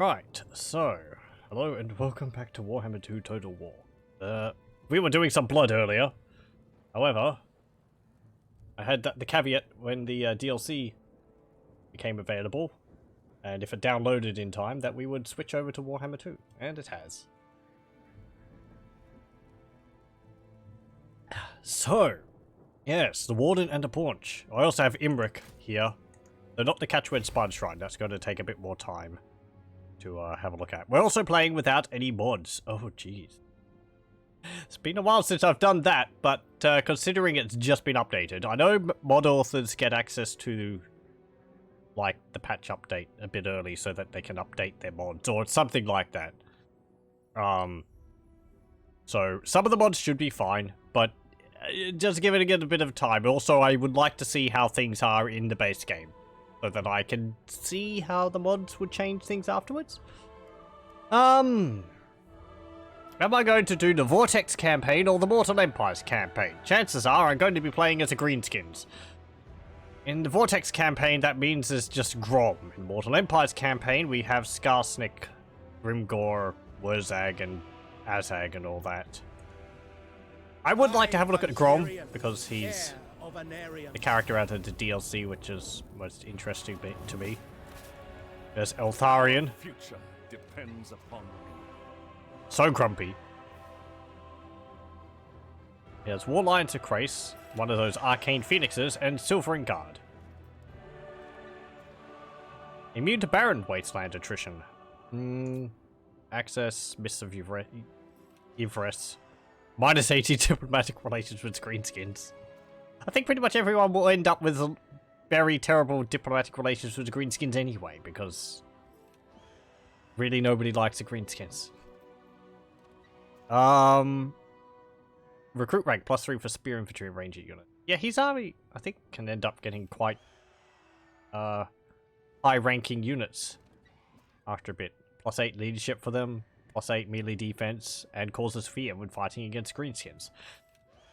Right, so, hello and welcome back to Warhammer 2 Total War. We were doing some blood earlier. However, I had the caveat when the DLC became available, and if it downloaded in time, that we would switch over to Warhammer 2, and it has. So, yes, the Warden and the Paunch. I also have Imric here. They're not the Catchword Spider Shrine, that's going to take a bit more time to have a look at. We're also playing without any mods. Oh, jeez. It's been a while since I've done that, but considering it's just been updated, I know mod authors get access to, like, the patch update a bit early so that they can update their mods, or something like that. So, some of the mods should be fine, but just give it a bit of time. Also, I would like to see how things are in the base game, so that I can see how the mods would change things afterwards. Am I going to do the Vortex campaign or the Mortal Empires campaign? Chances are I'm going to be playing as a Greenskins. In the Vortex campaign, that means it's just Grom. In Mortal Empires campaign, we have Skarsnik, Grimgor, Wurzag, and Azag, and all that. I would like to have a look at Grom, because he's the character out of the DLC, which is most interesting bit to me. There's Eltharion. Future depends upon me. So grumpy. There's Warlion to Krace, one of those arcane phoenixes, and Silvering Guard. Immune to Barren Wasteland attrition. Access, Mists of Yvresse. Minus 80 diplomatic relations with Greenskins. I think pretty much everyone will end up with very terrible diplomatic relations with the Greenskins anyway, because really nobody likes the Greenskins. Recruit rank +3 for Spear Infantry Ranger unit. Yeah, his army, I think, can end up getting quite high-ranking units after a bit. +8 leadership for them, +8 melee defense, and causes fear when fighting against Greenskins.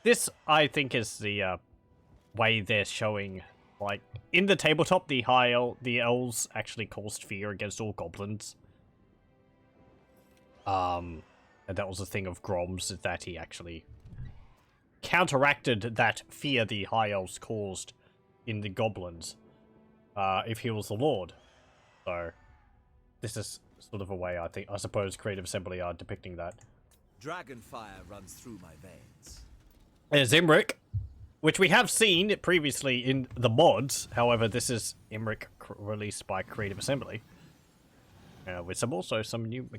This, I think, is the way they're showing, like, in the tabletop, the elves actually caused fear against all goblins. And that was the thing of Grom's, is that he actually counteracted that fear the high elves caused in the goblins, if he was the lord. So, this is sort of a way, I suppose Creative Assembly are depicting that. Dragonfire runs through my veins. There's Imric, which we have seen previously in the mods. However, this is Imric released by Creative Assembly, with some new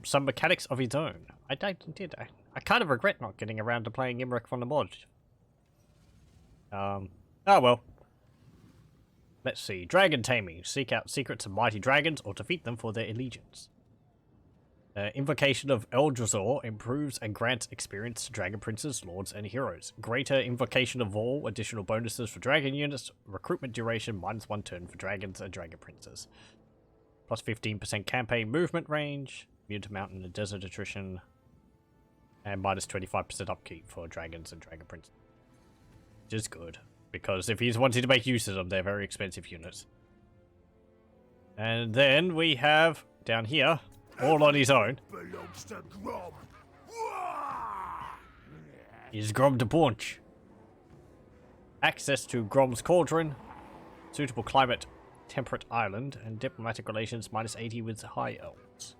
some mechanics of his own. I kind of regret not getting around to playing Imric from the mod. Oh well. Let's see. Dragon taming. Seek out secrets of mighty dragons or defeat them for their allegiance. Invocation of Eldrazi improves and grants experience to dragon princes, lords, and heroes. Greater Invocation of Vol, additional bonuses for dragon units. Recruitment duration -1 turn for dragons and dragon princes. Plus 15% campaign movement range. Immune to mountain and desert attrition. And minus 25% upkeep for dragons and dragon princes. Which is good, because if he's wanting to make use of them, they're very expensive units. And then we have, down here, all on his own, Belongs to Grom. is Grom the Paunch. Access to Grom's Cauldron, suitable climate, temperate island, and diplomatic relations -80 with high elves.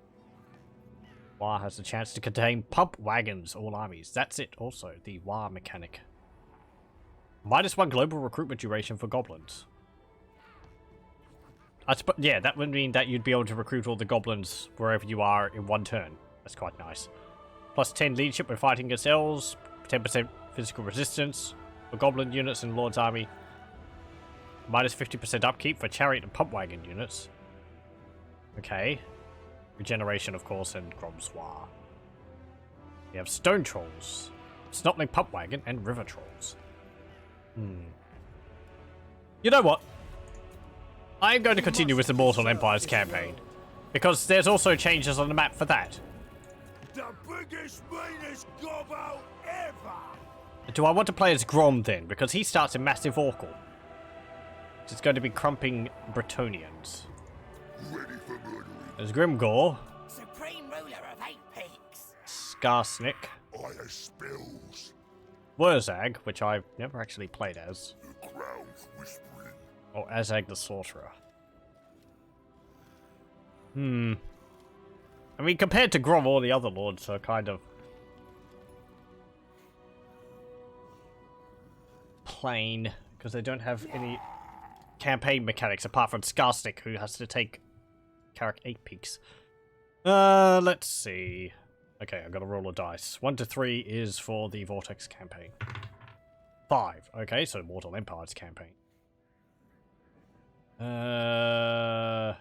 War has the chance to contain pump wagons, all armies. That's it, also, the War mechanic. -1 global recruitment duration for goblins. Yeah, that would mean that you'd be able to recruit all the goblins wherever you are in one turn. That's quite nice. +10 leadership when fighting against elves. 10% physical resistance for goblin units in Lord's army. -50% upkeep for chariot and pump wagon units. Okay. Regeneration, of course, and Grom's War. We have stone trolls, snotling pump wagon, and river trolls. You know what? I'm going to continue with the Mortal Empires campaign, because there's also changes on the map for that. The biggest, meanest gobbo ever! Do I want to play as Grom then? Because he starts in Massive Orcal. It's going to be crumping Bretonnians. Ready for murdering. There's Grimgore, Supreme ruler of 8 peaks. Skarsnik, I spells. Wurzag, which I've never actually played as, The crowd's whispering. or Azag the Slaughterer. I mean, compared to Grom, all the other lords are kind of plain, because they don't have any campaign mechanics apart from Skarsnik, who has to take Carrick 8 peaks. Let's see. Okay, I'm gonna roll a dice. 1 to 3 is for the Vortex campaign. 5. Okay, so Mortal Empire's campaign. Bleh.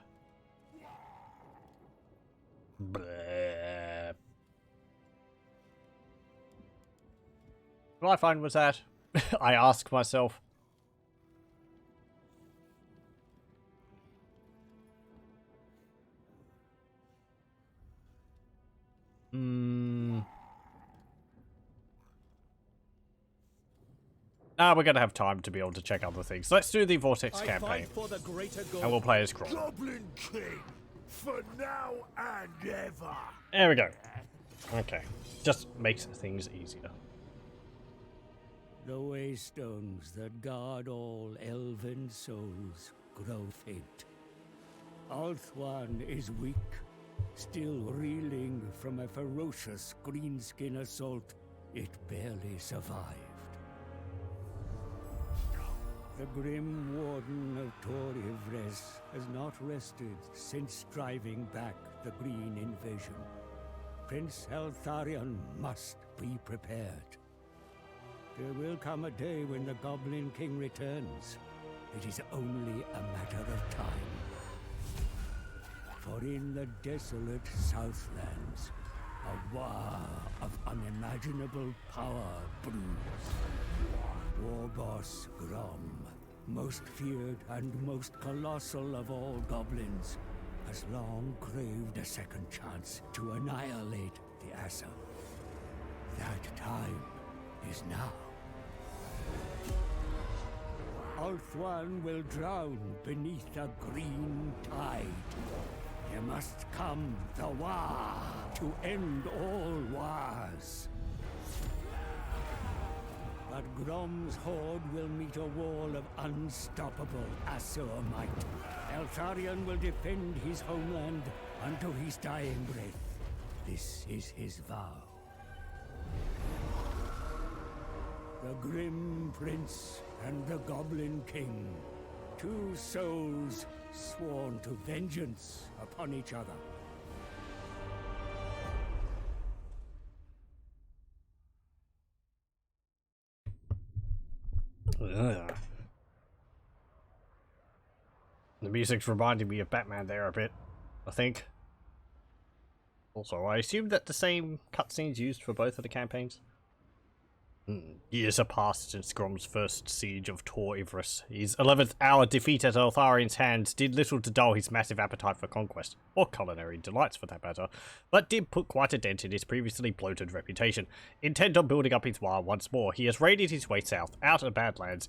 What I find was that I ask myself. We're gonna have time to be able to check other things. Let's do the Vortex campaign. And we'll play as Grom. Goblin King. For now and ever. There we go. Okay. Just makes things easier. The waystones that guard all elven souls grow faint. Althwan is weak, still reeling from a ferocious greenskin assault it barely survived. The grim Warden of Tor Ivres has not rested since driving back the Green Invasion. Prince Eltharion must be prepared. There will come a day when the Goblin King returns. It is only a matter of time. For in the desolate Southlands, a war of unimaginable power brews. War boss Grom, most feared and most colossal of all goblins, has long craved a second chance to annihilate the Asa. That time is now. Althwan will drown beneath a green tide. There must come the war to end all wars. But Grom's horde will meet a wall of unstoppable Asur might. Eltharion will defend his homeland until his dying breath. This is his vow. The Grim Prince and the Goblin King. 2 souls sworn to vengeance upon each other. Ugh. The music's reminding me of Batman there a bit, I think. Also, I assume that the same cutscenes used for both of the campaigns. Years have passed since Grom's first siege of Tor Ivres. His 11th hour defeat at Eltharion's hands did little to dull his massive appetite for conquest, or culinary delights for that matter, but did put quite a dent in his previously bloated reputation. Intent on building up his war once more, he has raided his way south, out of Badlands,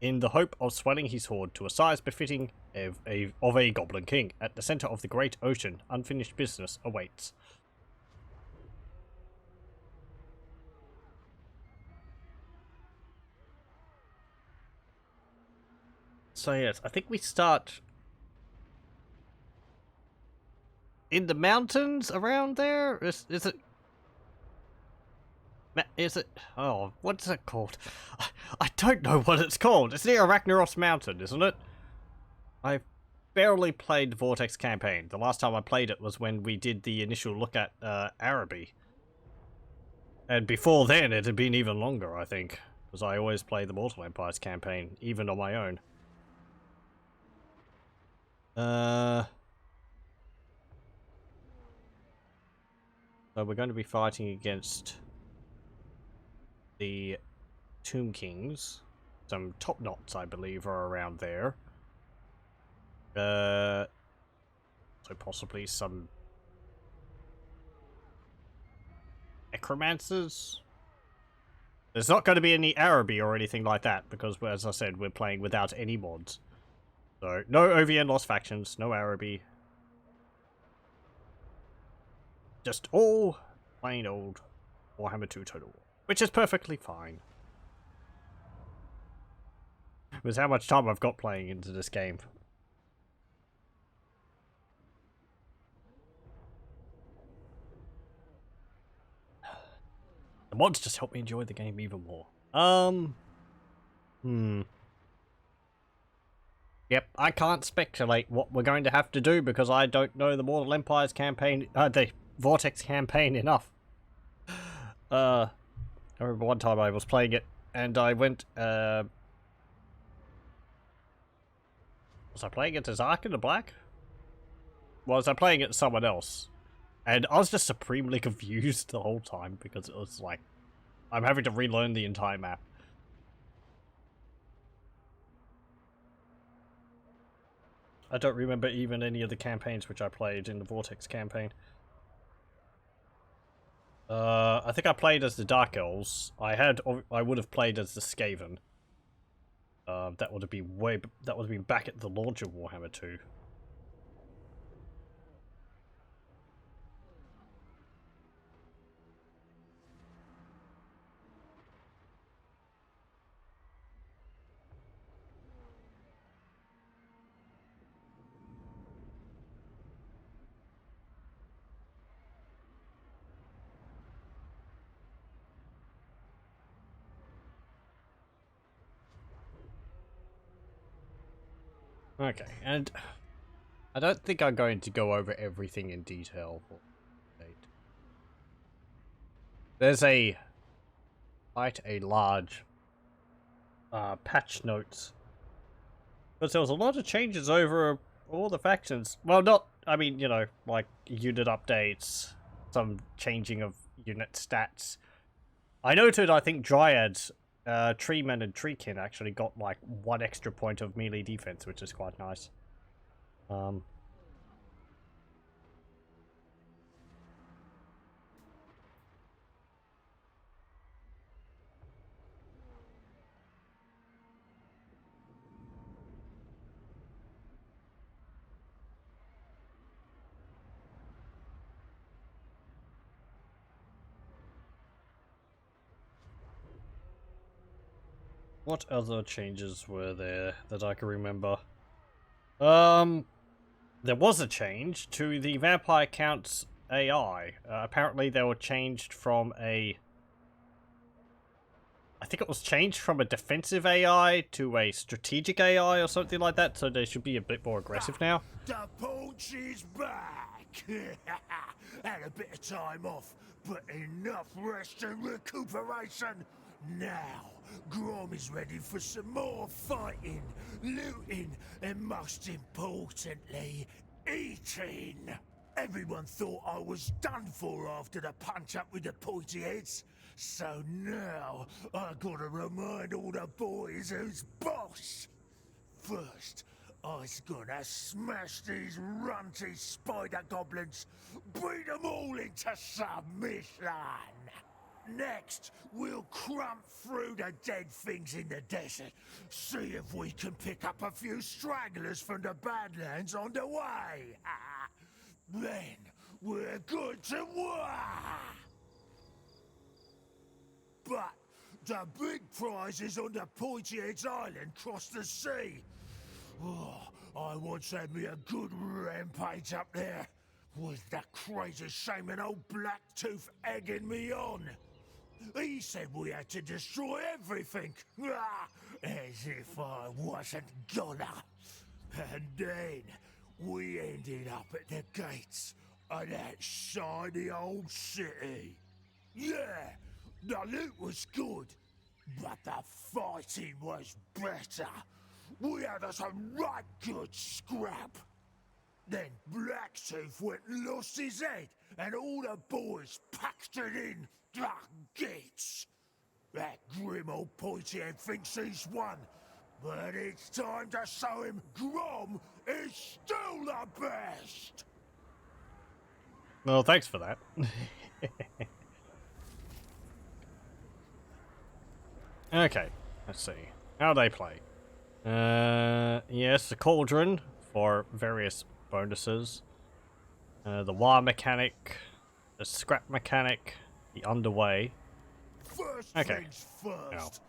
in the hope of swelling his horde to a size befitting of a Goblin King. At the center of the great ocean, unfinished business awaits. So yes, I think we start in the mountains around there. Is it? Is it? Oh, what's it called? I don't know what it's called. It's near Arachnaros Mountain, isn't it? I've barely played the Vortex campaign. The last time I played it was when we did the initial look at Araby. And before then, it had been even longer, I think, because I always play the Mortal Empires campaign, even on my own. So we're going to be fighting against the Tomb Kings. Some top knots, I believe, are around there. So possibly some necromancers. There's not going to be any Araby or anything like that, because, as I said, we're playing without any mods. So, no OVN lost factions, no Araby. Just all plain old Warhammer 2 Total War, which is perfectly fine. It was how much time I've got playing into this game. The mods just help me enjoy the game even more. Yep, I can't speculate what we're going to have to do because I don't know the Mortal Empires campaign, the Vortex campaign enough. I remember one time I was playing it and I went, was I playing it as Ark in the Black? Was I playing it as someone else? And I was just supremely confused the whole time because it was like, I'm having to relearn the entire map. I don't remember even any of the campaigns which I played in the Vortex campaign. I think I played as the Dark Elves. I would have played as the Skaven. That would have been back at the launch of Warhammer 2. Okay, and I don't think I'm going to go over everything in detail. There's quite a large patch notes, but there was a lot of changes over all the factions. Well, not, I mean, you know, like unit updates, some changing of unit stats. I noted, I think Dryads, Treemen and Treekin actually got like 1 extra point of melee defense, which is quite nice. What other changes were there that I can remember? There was a change to the vampire counts AI. Apparently they were changed from I think it was changed from a defensive AI to a strategic AI or something like that, so they should be a bit more aggressive now. The Paunch is back! Had a bit of time off, but enough rest and recuperation. Now, Grom is ready for some more fighting, looting, and most importantly, eating. Everyone thought I was done for after the punch up with the pointy heads. So now, I gotta remind all the boys who's boss. First, I's gonna smash these runty spider goblins, beat them all into submission. Next, we'll crump through the dead things in the desert, see if we can pick up a few stragglers from the Badlands on the way. Then, we're good to war. But the big prize is on the Pointy Heads Island across the sea. Oh, I once had me a good rampage up there, with the crazy shaman old Blacktooth egging me on. He said we had to destroy everything, as if I wasn't gonna. And then we ended up at the gates of that shiny old city. Yeah, the loot was good, but the fighting was better. We had us a right good scrap. Then Blacktooth went and lost his head, and all the boys packed it in the gates. That grim old pointy head thinks he's won, but it's time to show him Grom is still the best. Well, thanks for that. Okay, let's see. How they play. Yes, the cauldron for various bonuses. The wire mechanic, the scrap mechanic, the underway. First Okay. things first.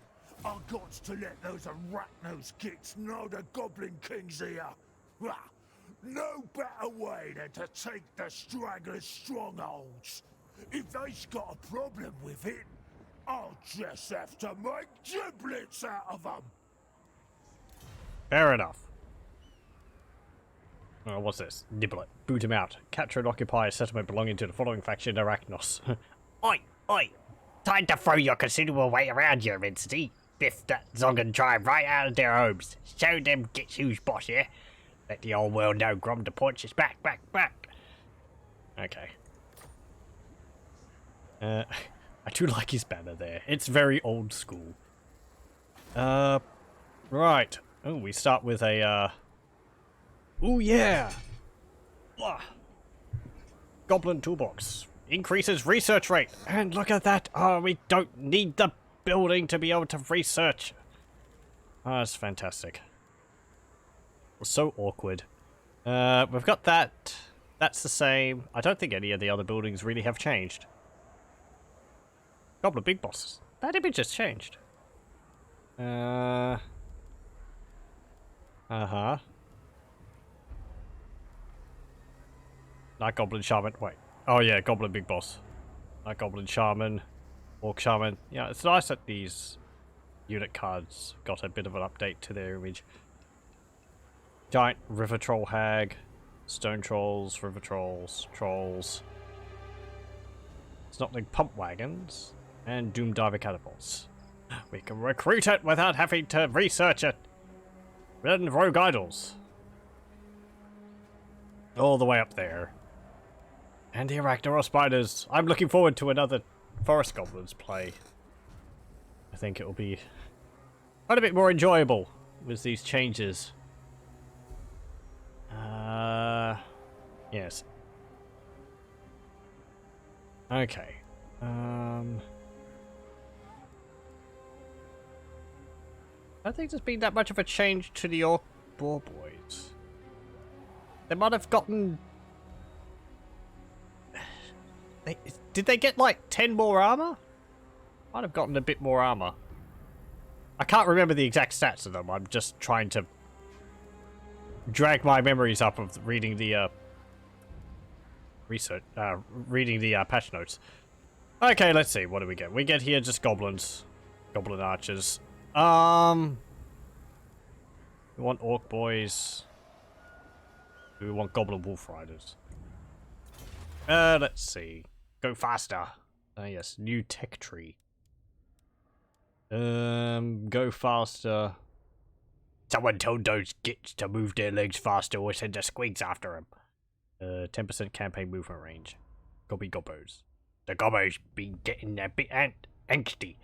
I got to let those arachnos gits know the Goblin King's here. Rah. No better way than to take the stragglers' strongholds. If they've got a problem with it, I'll just have to make giblets out of them. Fair enough. Oh, what's this? Niblet. Boot him out. Capture and occupy a settlement belonging to the following faction, Arachnos. Oi, oi. Time to throw your considerable weight around, your immensity. Biff that Zongan tribe right out of their homes. Show them gits who's boss here. Let the old world know Grom the Paunch is back. Okay. I do like his banner there. It's very old school. Right. Oh, we start with a, ooh, yeah! Blah. Goblin Toolbox. Increases research rate. And look at that. Oh, we don't need the building to be able to research. Oh, that's fantastic. So awkward. We've got that. That's the same. I don't think any of the other buildings really have changed. Goblin Big Bosses. That image has changed. Uh-huh. Night Goblin Shaman. Wait. Oh yeah, Goblin Big Boss. Night Goblin Shaman. Orc Shaman. Yeah, it's nice that these unit cards got a bit of an update to their image. Giant River Troll Hag. Stone Trolls, River Trolls, Trolls. It's not like Pump Wagons. And Doom Diver Catapults. We can recruit it without having to research it. Then Rogue Idols. All the way up there. And the Arachnoros Spiders. I'm looking forward to another Forest Goblins play. I think it will be quite a bit more enjoyable with these changes. Yes. Okay. I don't think there's been that much of a change to the Orc Boar Boys. They might have gotten... Did they get like 10 more armor? Might have gotten a bit more armor. I can't remember the exact stats of them. I'm just trying to drag my memories up of reading the reading the patch notes. Okay, let's see. What do we get? We get here just goblins, goblin archers. We want orc boys. We want goblin wolf riders. Let's see. Go faster. Yes, new tech tree. Go faster. Someone told those gits to move their legs faster or send the squigs after them. 10% campaign movement range. Gobby gobbos. The gobbos been getting a bit angsty.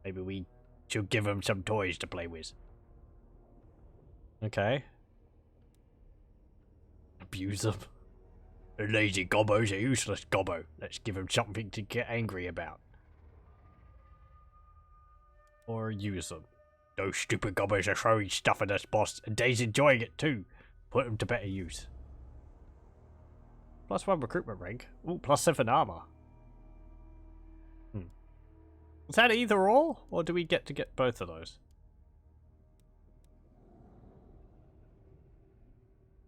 Maybe we should give them some toys to play with. Okay. Abuse them. The lazy gobbos are useless gobbo. Let's give them something to get angry about. Or use them. Those stupid gobbos are throwing stuff at us, boss, and Dave's enjoying it too. Put them to better use. +1 recruitment rank. Ooh, +7 armor. Is that either or do we get to get both of those?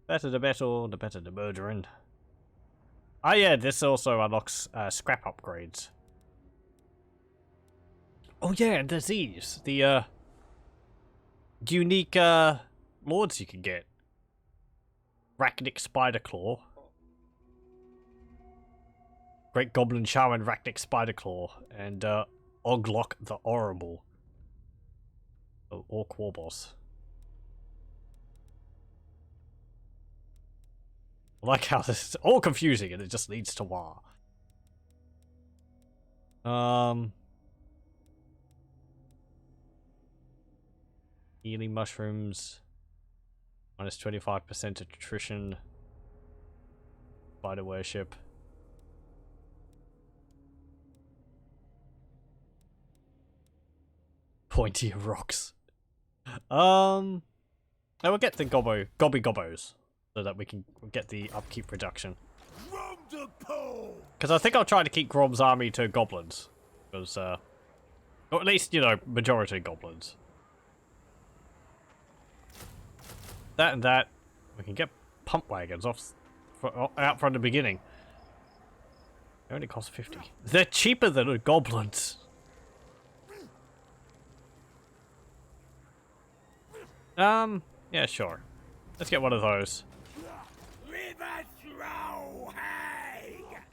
Better the metal, the better the murdering. Ah yeah, this also unlocks scrap upgrades. Oh yeah, and there's these. The unique lords you can get. Rachnic Spider Claw. Great Goblin Shaman Rachnic Spider Claw. And Oglock the Horrible. Oh, Orc War Boss. I like how this is all confusing and it just leads to war. Healing mushrooms. -25% attrition. Spider worship. Pointy rocks. I will get the gobby gobbos so that we can get the upkeep reduction. Grom the Paunch! Because I think I'll try to keep Grom's army to goblins. Because, or at least, you know, majority goblins. That and that. We can get pump wagons out from the beginning. They only cost 50. They're cheaper than the goblins. Yeah, sure. Let's get one of those.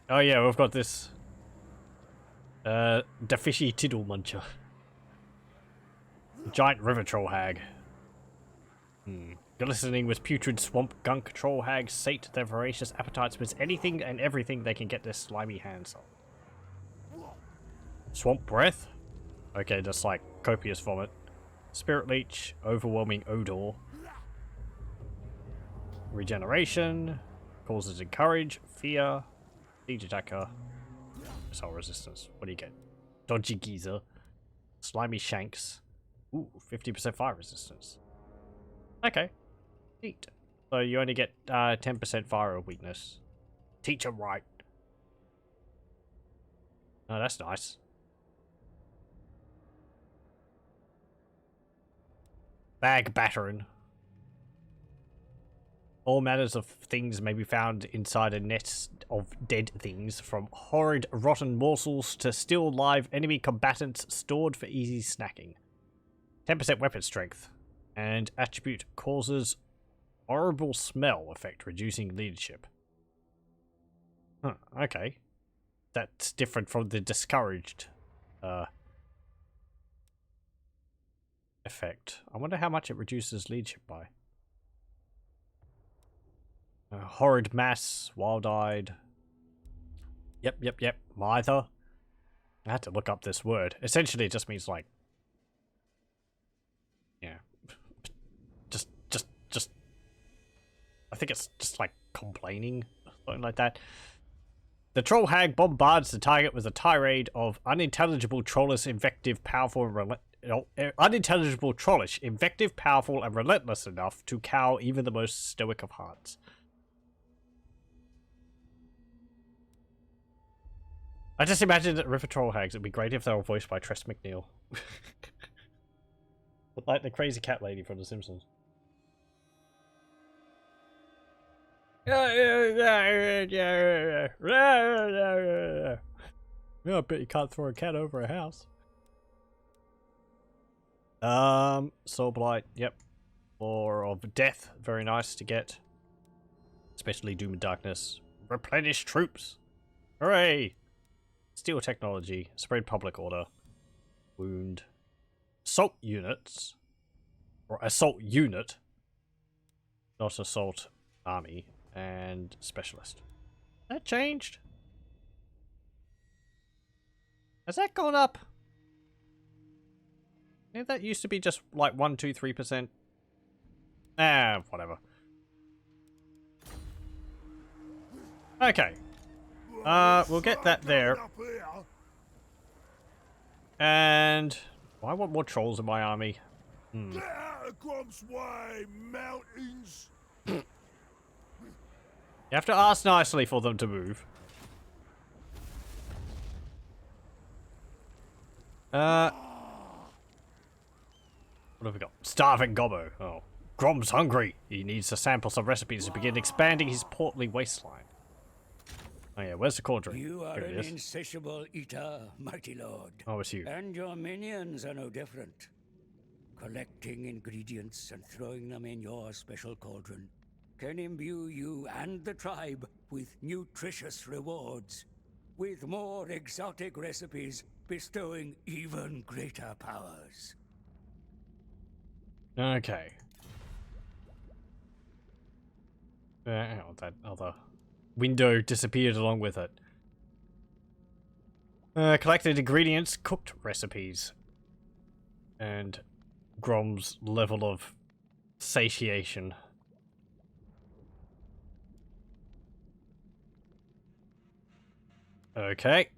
Oh yeah, we've got this. The fishy tiddle muncher. Giant river troll hag. Glistening with putrid swamp gunk, troll hags sate their voracious appetites with anything and everything they can get their slimy hands on. Swamp breath? Okay, that's like copious vomit. Spirit leech, overwhelming odor. Regeneration, causes encourage, fear, siege attacker, missile resistance. What do you get? Dodgy geezer, slimy shanks. Ooh, 50% fire resistance. Okay, neat. So you only get 10% fire weakness. Teach 'em right. Oh, that's nice. Bag battering. All manners of things may be found inside a nest of dead things, from horrid rotten morsels to still live enemy combatants stored for easy snacking. 10% weapon strength. And attribute causes horrible smell effect, reducing leadership. Huh, okay. That's different from the discouraged effect. I wonder how much it reduces leadership by. Horrid mass, wild-eyed. Yep. Mither. I had to look up this word. Essentially, it just means like, yeah, just. I think it's just like complaining, something like that. The troll hag bombards the target with a tirade of unintelligible, trollish, invective, powerful, and unintelligible, trollish, invective, powerful, and relentless enough to cow even the most stoic of hearts. I just imagine that River Troll Hags, it'd be great if they were voiced by Tress McNeil. Like the crazy cat lady from The Simpsons. Yeah, I bet you can't throw a cat over a house. Soul Blight, yep. Or of Death, very nice to get. Especially Doom and Darkness. Replenish troops! Hooray! Steel technology, spread public order, wound, assault units, or assault unit, not assault army, and specialist. That changed? Has that gone up? Yeah, that used to be just like 1, 2, 3%. Ah, whatever. Okay. We'll get that there. And I want more trolls in my army. Get out of Grom's way, mountains! You have to ask nicely for them to move. What have we got? Starving Gobbo. Oh. Grom's hungry. He needs to sample some recipes to begin expanding his portly waistline. Oh yeah, where's the cauldron? You are Here it an is. insatiable eater, mighty lord. Oh, it's you. And your minions are no different. Collecting ingredients and throwing them in your special cauldron can imbue you and the tribe with nutritious rewards, with more exotic recipes bestowing even greater powers. Okay. Oh, that other window disappeared along with it. Collected ingredients, cooked recipes. And Grom's level of satiation. Okay.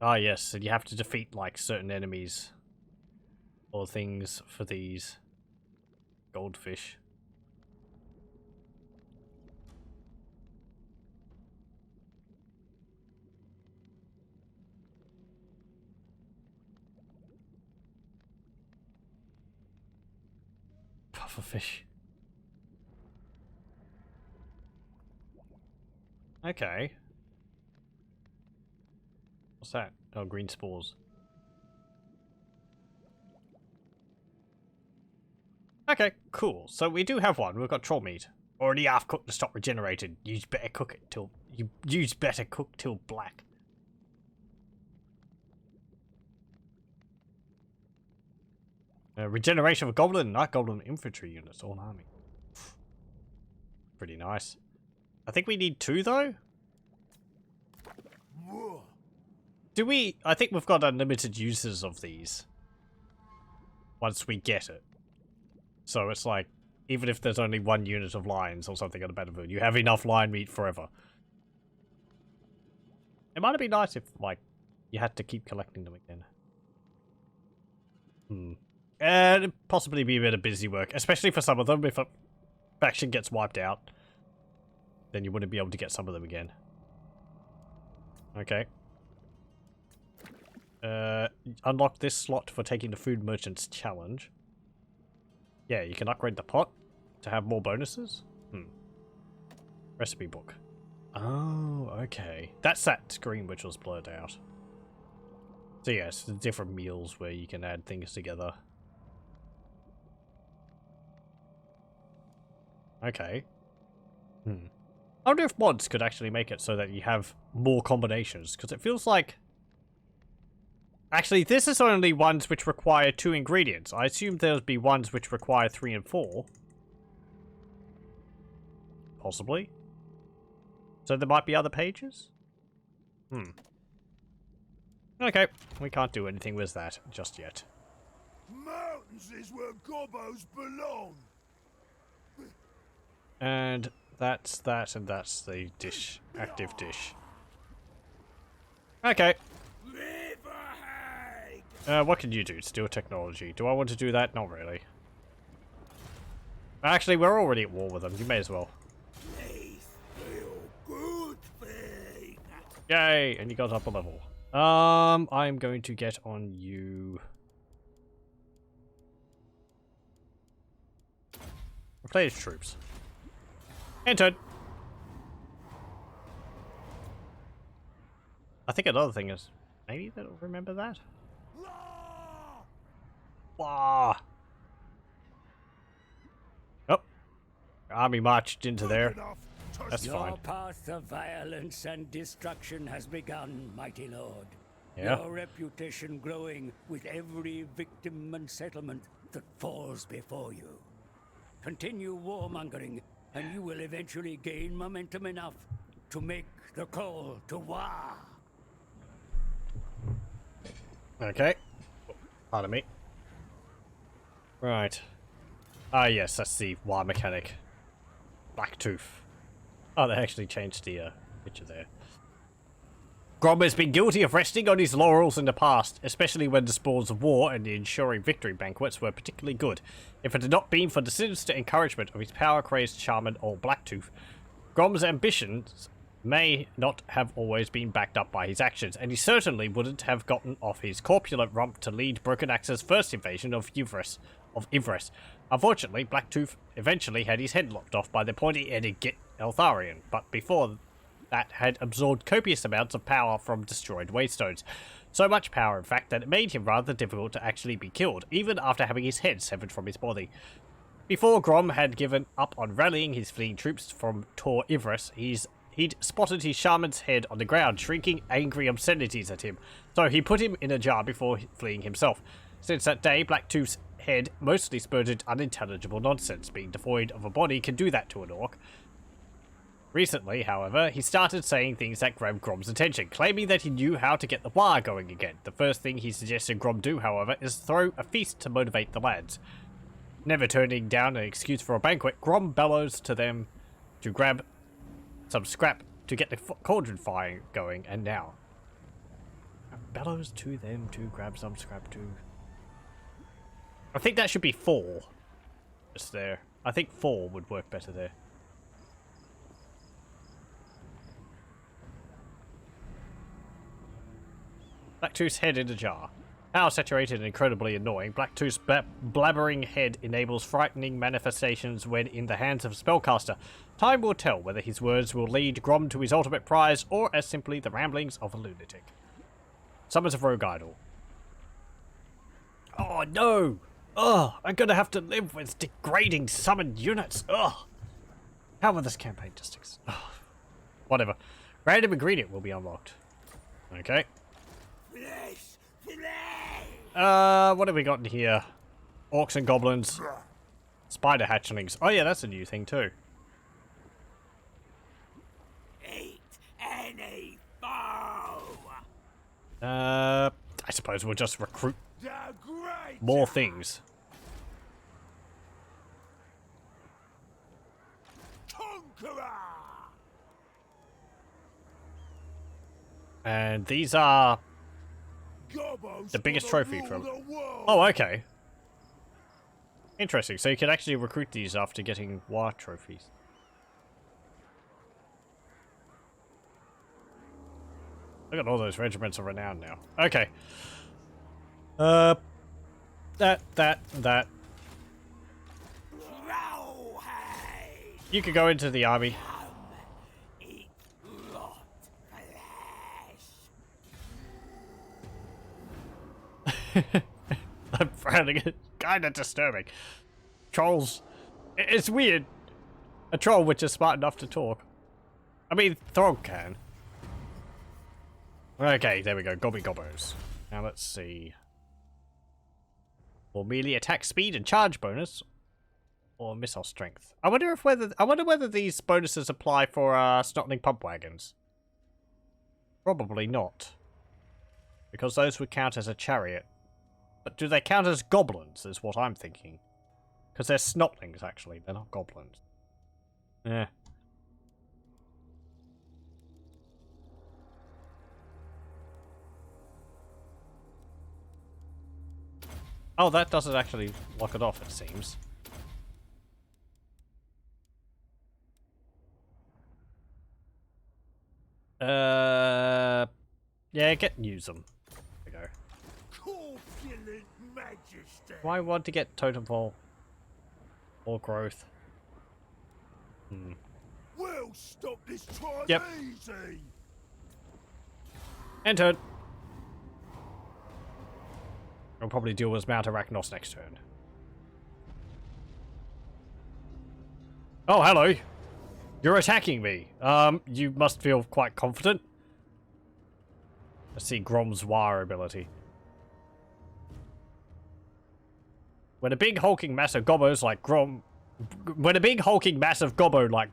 Ah, yes, and you have to defeat, like, certain enemies or things for these goldfish. pufferfish. Okay. What's that? Oh, green spores. Okay, cool. So we do have one. We've got troll meat. Already half cooked to stop regenerating. Use better cook it till black. Regeneration of goblin, night goblin infantry units, all army. Pretty nice. I think we need 2 though. Do we? I think we've got unlimited uses of these. Once we get it. So it's like, even if there's only 1 unit of lions or something on the battlefield, you have enough lion meat forever. It might be nice if, like, you had to keep collecting them again. And it'd possibly be a bit of busy work, especially for some of them. If a faction gets wiped out, then you wouldn't be able to get some of them again. Okay. Unlock this slot for taking the Food Merchant's Challenge. Yeah, you can upgrade the pot to have more bonuses. Recipe book. Oh, okay. That's that screen which was blurred out. So yes, the different meals where you can add things together. Okay. I wonder if mods could actually make it so that you have more combinations, because it feels like... Actually, this is only ones which require 2 ingredients. I assume there'll be ones which require 3 and 4. Possibly. So there might be other pages? Okay, we can't do anything with that just yet. Mountains is where gobbos belong. And that's that, and that's the dish. Active dish. Okay. What can you do? Steal technology. Do I want to do that? Not really. Actually, we're already at war with them. You may as well. Yay! And you got up a level. I'm going to get on you. Replace troops. Entered. I think another thing is maybe they'll remember that. Wah! Oh, army marched into there. That's fine. Your path of violence and destruction has begun, mighty lord. Yeah. Your reputation growing with every victim and settlement that falls before you. Continue warmongering, and you will eventually gain momentum enough to make the call to war. Okay. Pardon me. Right. Ah, yes, that's the war mechanic. Blacktooth. Oh, they actually changed the picture there. Grom has been guilty of resting on his laurels in the past, especially when the spoils of war and the ensuring victory banquets were particularly good. If it had not been for the sinister encouragement of his power-crazed shaman, old Blacktooth, Grom's ambitions may not have always been backed up by his actions, and he certainly wouldn't have gotten off his corpulent rump to lead Broken Axe's first invasion of Ivres. Unfortunately, Blacktooth eventually had his head lopped off by the pointy-headed Git Eltharion, but before that had absorbed copious amounts of power from destroyed waystones. So much power, in fact, that it made him rather difficult to actually be killed, even after having his head severed from his body. Before Grom had given up on rallying his fleeing troops from Tor Ivres, he'd spotted his shaman's head on the ground, shrieking angry obscenities at him, so he put him in a jar before fleeing himself. Since that day, Blacktooth's head mostly spurted unintelligible nonsense. Being devoid of a body can do that to an orc. Recently, however, he started saying things that grabbed Grom's attention, claiming that he knew how to get the war going again. The first thing he suggested Grom do, however, is throw a feast to motivate the lads. Never turning down an excuse for a banquet, Grom bellows to them to grab some scrap to get the cauldron fire going, and now bellows to them to grab some scrap too. I think that should be 4. Just there. I think 4 would work better there. Blacktooth's head in a jar. Power saturated and incredibly annoying. Blacktooth's blabbering head enables frightening manifestations when in the hands of a spellcaster. Time will tell whether his words will lead Grom to his ultimate prize or as simply the ramblings of a lunatic. Summons a rogue idol. Oh no! Ugh, I'm gonna have to live with degrading summoned units. Ugh. How will this campaign just whatever. Random ingredient will be unlocked. Okay. What have we got in here? Orcs and goblins. Spider hatchlings. Oh yeah, that's a new thing too. Eat any foe. I suppose we'll just recruit more things. Conqueror. And these are Gobbo's the biggest gonna trophy rule from... the world. Oh, okay. Interesting. So you can actually recruit these after getting war trophies. Look at all those regiments of renown now. Okay. That. You could go into the army. Eat rot flesh. I'm frowning. It's kind of disturbing. Trolls. It's weird. A troll which is smart enough to talk. I mean, Throg can. Okay, there we go. Gobby gobbos. Now let's see. Or melee attack speed and charge bonus. Or missile strength. I wonder whether these bonuses apply for Snotling pump wagons. Probably not. Because those would count as a chariot. But do they count as goblins, is what I'm thinking. Because they're snotlings, actually. They're not goblins. Yeah. Oh, that doesn't actually lock it off, it seems. Yeah, use them. There we go. Corpulent majesty. Do I want to get totem pole or growth? We'll stop this trial Yep. easy. Entered. I'll probably deal with Mount Arachnos next turn. Oh, hello. You're attacking me. You must feel quite confident. Let's see Grom's War ability. When a big hulking mass of gobbo like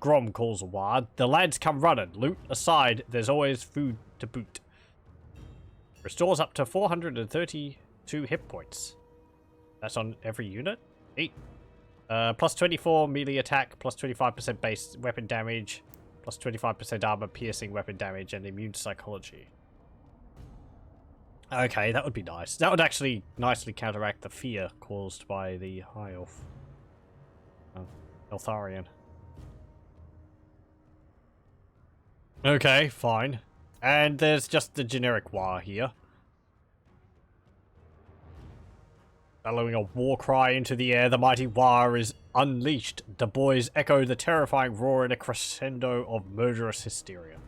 Grom calls a war, the lads come running. Loot aside, there's always food to boot. Restores up to 432 hit points. That's on every unit? 8. Plus 24 melee attack, plus 25% base weapon damage, plus 25% armor piercing weapon damage, and immune psychology. Okay, that would be nice. That would actually nicely counteract the fear caused by the High Elf. Eltharion. Okay, fine. And there's just the generic war here. Bellowing a war cry into the air, the mighty war is unleashed. The boys echo the terrifying roar in a crescendo of murderous hysteria.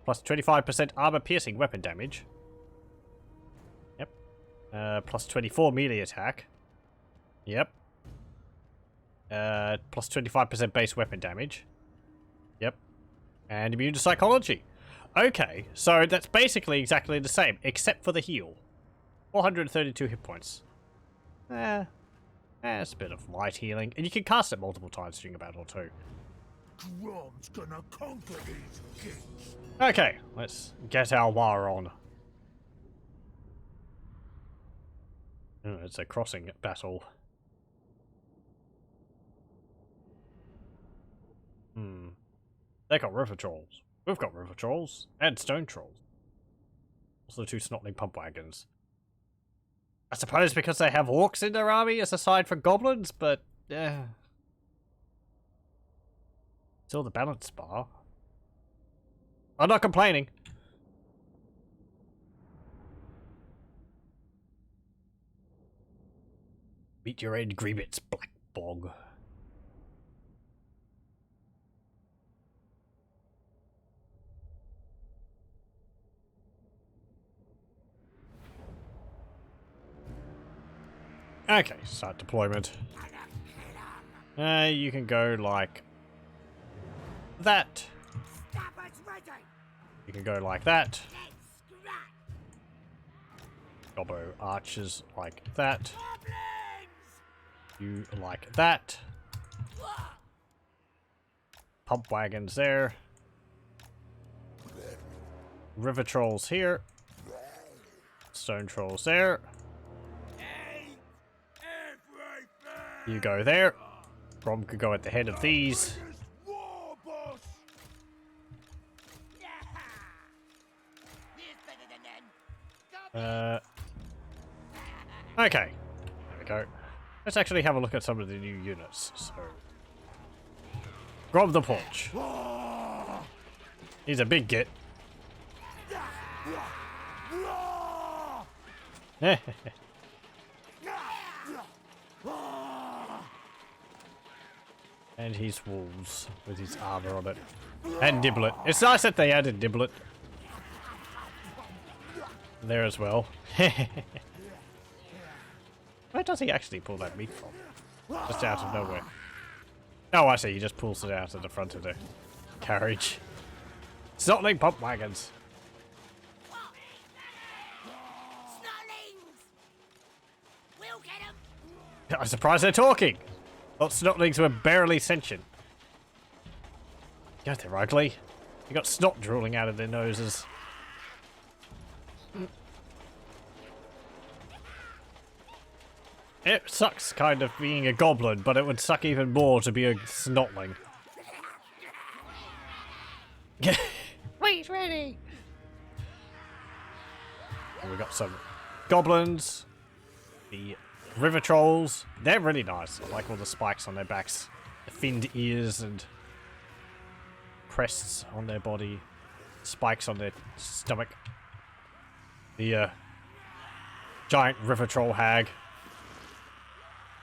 Plus 25% armor piercing weapon damage. Yep. Plus 24 melee attack. Yep. Plus 25% base weapon damage. Yep. And immune to psychology. Okay, so that's basically exactly the same, except for the heal. 432 hit points. That's a bit of light healing. And you can cast it multiple times during a battle too. Grom's gonna conquer these kids. Okay, let's get our war on. Oh, it's a crossing battle. They got river trolls. We've got river trolls. And stone trolls. Also 2 snotling pump wagons. I suppose because they have orcs in their army as a side for goblins, but still the balance bar. I'm not complaining. Meet your end, Grievit's Black Bog. Okay, start deployment. You can go like that. You can go like that. Gobbo archers like that. You like that. Pump wagons there. River trolls here. Stone trolls there. You go there. Grom could go at the head of these. Okay. There we go. Let's actually have a look at some of the new units. So, Grom the Paunch. He's a big git. And he's wolves with his armor on it. And Diblet. It's nice that they added Diblet there as well. Where does he actually pull that meat from? Just out of nowhere. Oh, I see. He just pulls it out of the front of the carriage. Snotling pump wagons. I'm surprised they're talking. Thought snotlings were barely sentient. God, they're ugly. You got snot drooling out of their noses. It sucks kind of being a goblin, but it would suck even more to be a snotling. Wait, ready. And we got some goblins. The river trolls. They're really nice. I like all the spikes on their backs. The finned ears and crests on their body. Spikes on their stomach. The giant river troll hag.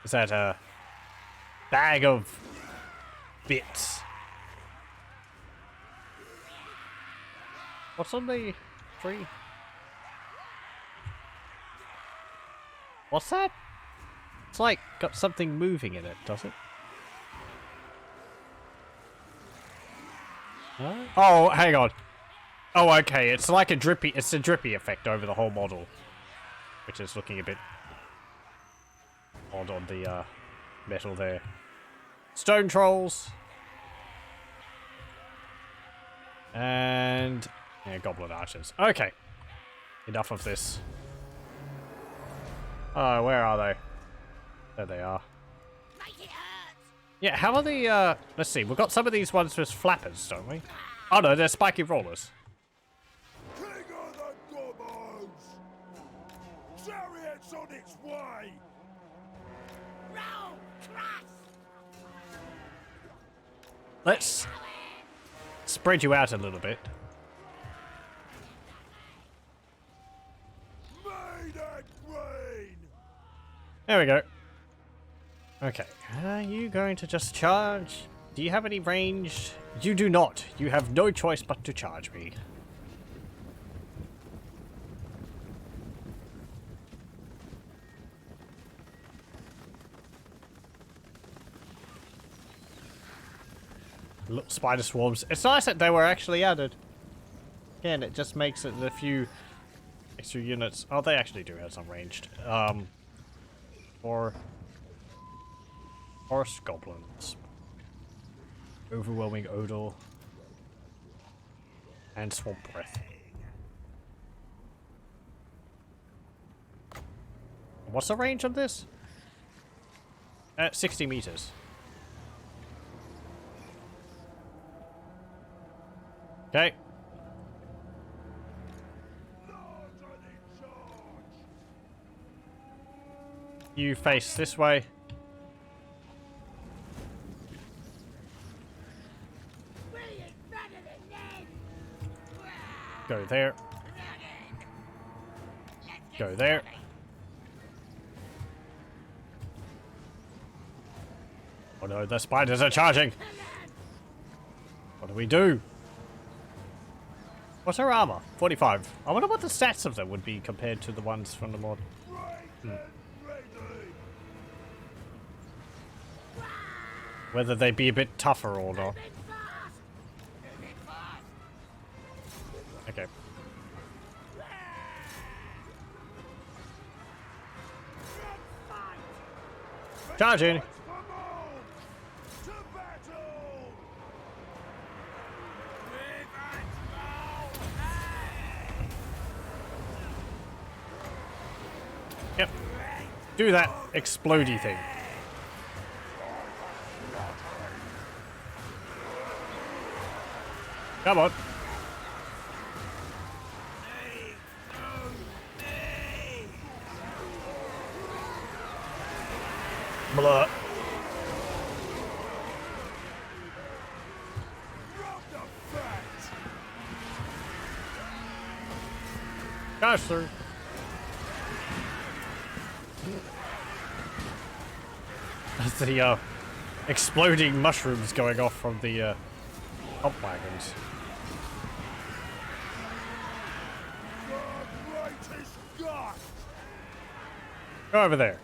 Is that a bag of bits? What's on the tree? What's that? It's like got something moving in it, does it? Huh? Oh, hang on. Oh, okay. It's like a drippy. It's a drippy effect over the whole model, which is looking a bit odd on the metal there. Stone trolls and yeah, goblin archers. Okay, enough of this. Oh, where are they? There they are. Yeah, how are the let's see, we've got some of these ones with flappers, don't we? Oh no, they're spiky rollers. King of the Gobbos! Chariot's on its way! Let's spread you out a little bit. Made it green! There we go. Okay, are you going to just charge? Do you have any range? You do not. You have no choice but to charge me. Look, spider swarms. It's nice that they were actually added. Again, it just makes it a few extra units. Oh, they actually do have some ranged. Or horse goblins. Overwhelming odor. And swamp breath. What's the range on this? 60 meters. Okay. You face this way. Go there. Go there. Oh no, the spiders are charging! What do we do? What's her armor? 45. I wonder what the stats of them would be compared to the ones from the mod. Whether they'd be a bit tougher or not. Okay. Charging! Yep. Do that explodey thing. Come on. Blah. Gosh, sir. That's the exploding mushrooms going off from the pump wagons. Go over there.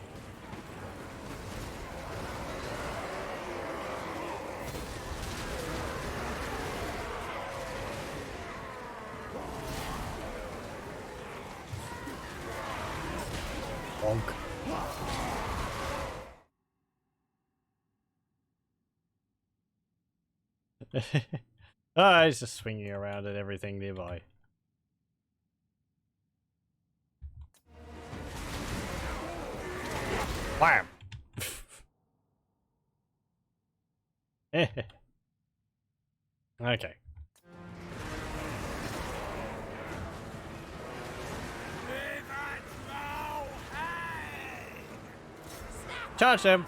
Bonk. He's just swinging around at everything nearby. Wham! Okay. Charge them!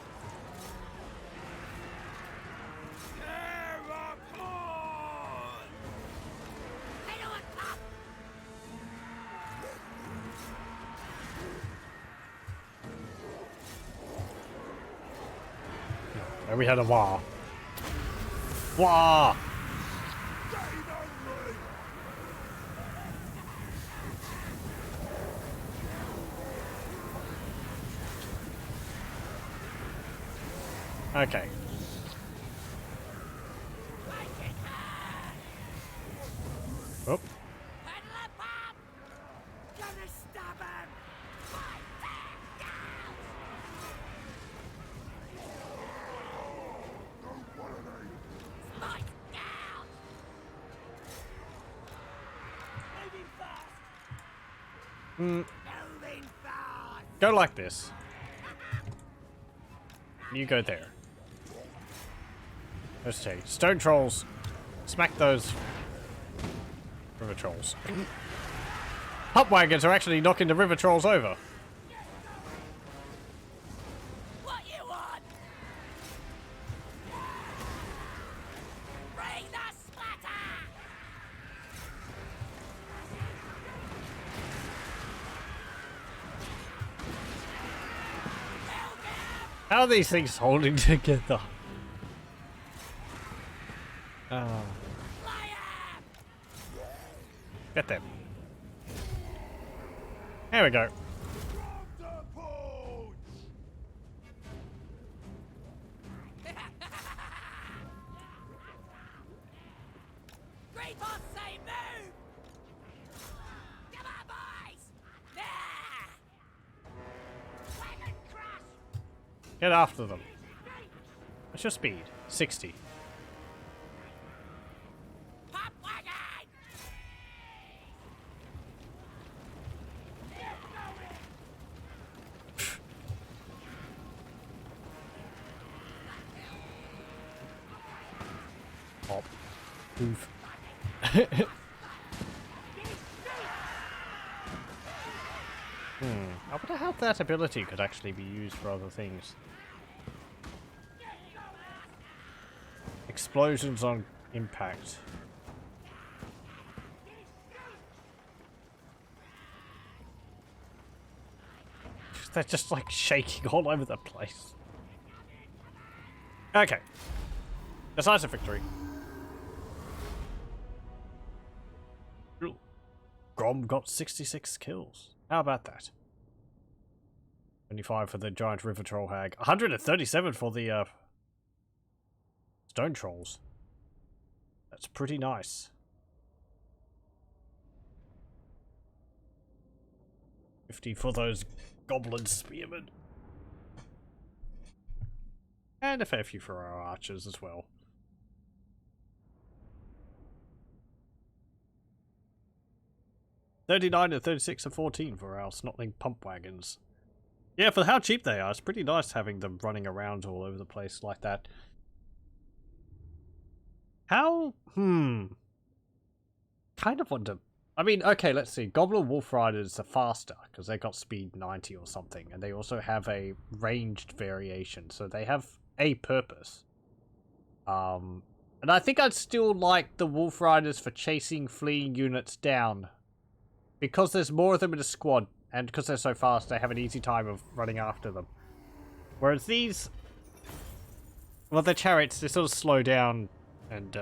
And we had a wah. Wah! Okay. Oh. Go like this. You go there. Let's see. Stone trolls. Smack those river trolls. Hop wagons are actually knocking the river trolls over. What you want? Bring the splatter! How are these things holding together? Get them. There we go. Great on say move! Come on, boys! There! Wagon crash! Get after them. What's your speed? 60. Pop wagon! Hop. Oof. I wonder how that ability could actually be used for other things. Explosions on impact. They're just like shaking all over the place. Okay. Decisive victory. Ooh. Grom got 66 kills. How about that? 25 for the giant river troll hag. 137 for the stone trolls. That's pretty nice. 50 for those goblin spearmen. And a fair few for our archers as well. $39 and 36 and 14 for our snotling pump wagons. Yeah, for how cheap they are, it's pretty nice having them running around all over the place like that. How? Kind of wonder. I mean, okay, let's see. Goblin Wolf Riders are faster because they got speed 90 or something, and they also have a ranged variation, so they have a purpose. And I think I'd still like the Wolf Riders for chasing fleeing units down, because there's more of them in a squad, and because they're so fast, they have an easy time of running after them. Whereas these, well, the chariots, they sort of slow down and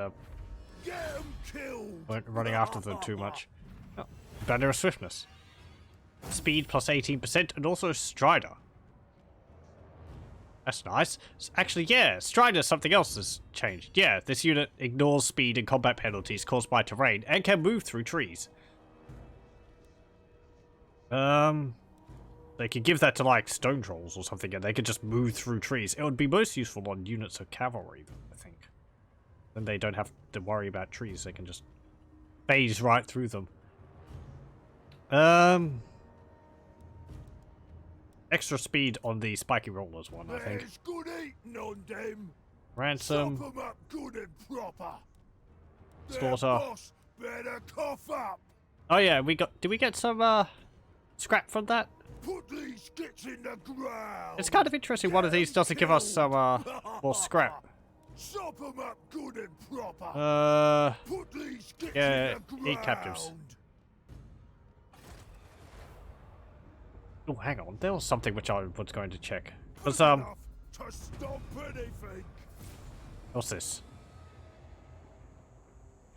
weren't running after them too much. Oh, Banner of Swiftness. Speed plus 18%, and also Strider. That's nice. Actually, yeah, Strider, something else has changed. Yeah, this unit ignores speed and combat penalties caused by terrain, and can move through trees. They could give that to, like, stone trolls or something, and they could just move through trees. It would be most useful on units of cavalry, I think. Then they don't have to worry about trees, they can just phase right through them. Extra speed on the spiky rollers one, I think. There's good eating on them. Ransom. Chop 'em up good and proper. Their Slaughter. boss better cough up. Oh yeah, did we get some scrap from that? Put these skits in the ground. It's kind of interesting one of these doesn't give us some more scrap. Chop 'em up good and proper. Put these skits yeah, in the ground. eat captives. Oh, hang on. There was something which I was going to check. Was Enough to stop anything. What's this?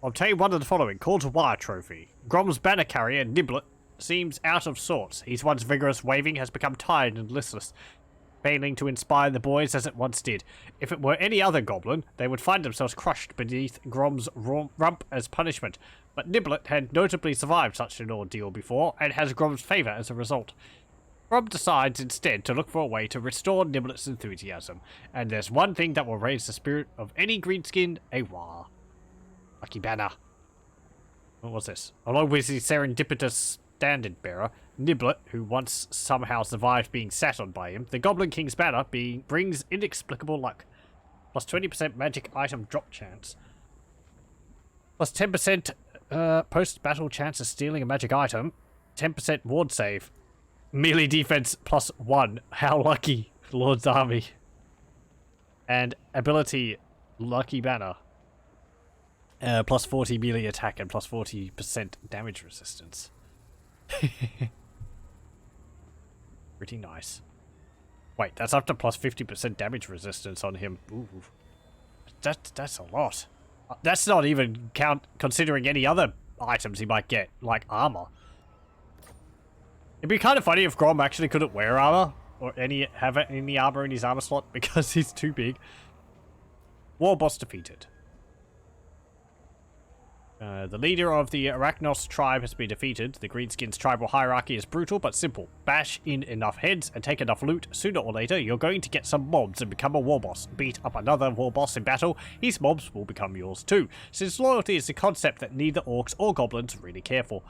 Obtain one of the following. Call to Wire trophy. Grom's banner carrier, Niblet, seems out of sorts. His once vigorous waving has become tired and listless, failing to inspire the boys as it once did. If it were any other goblin, they would find themselves crushed beneath Grom's rump as punishment. But Niblet had notably survived such an ordeal before, and has Grom's favour as a result. Grom decides instead to look for a way to restore Niblet's enthusiasm, and there's one thing that will raise the spirit of any greenskin AWAR. Lucky banner. What was this? Along with the serendipitous standard bearer, Niblet, who once somehow survived being sat on by him, the Goblin King's banner brings inexplicable luck. Plus 20% magic item drop chance. Plus 10% post-battle chance of stealing a magic item. 10% ward save. Melee defense plus 1. How lucky, Lord's Army. And ability, Lucky Banner. Plus 40 melee attack and plus 40% damage resistance. Pretty nice. Wait, that's up to plus 50% damage resistance on him. Ooh. That's a lot. That's not even considering any other items he might get, like armor. It'd be kind of funny if Grom actually couldn't wear armor, or have any armor in his armor slot because he's too big. War boss defeated. The leader of the Arachnos tribe has been defeated. The Greenskins tribal hierarchy is brutal but simple. Bash in enough heads and take enough loot. Sooner or later, you're going to get some mobs and become a war boss. Beat up another war boss in battle, his mobs will become yours too, since loyalty is a concept that neither orcs or goblins really care for.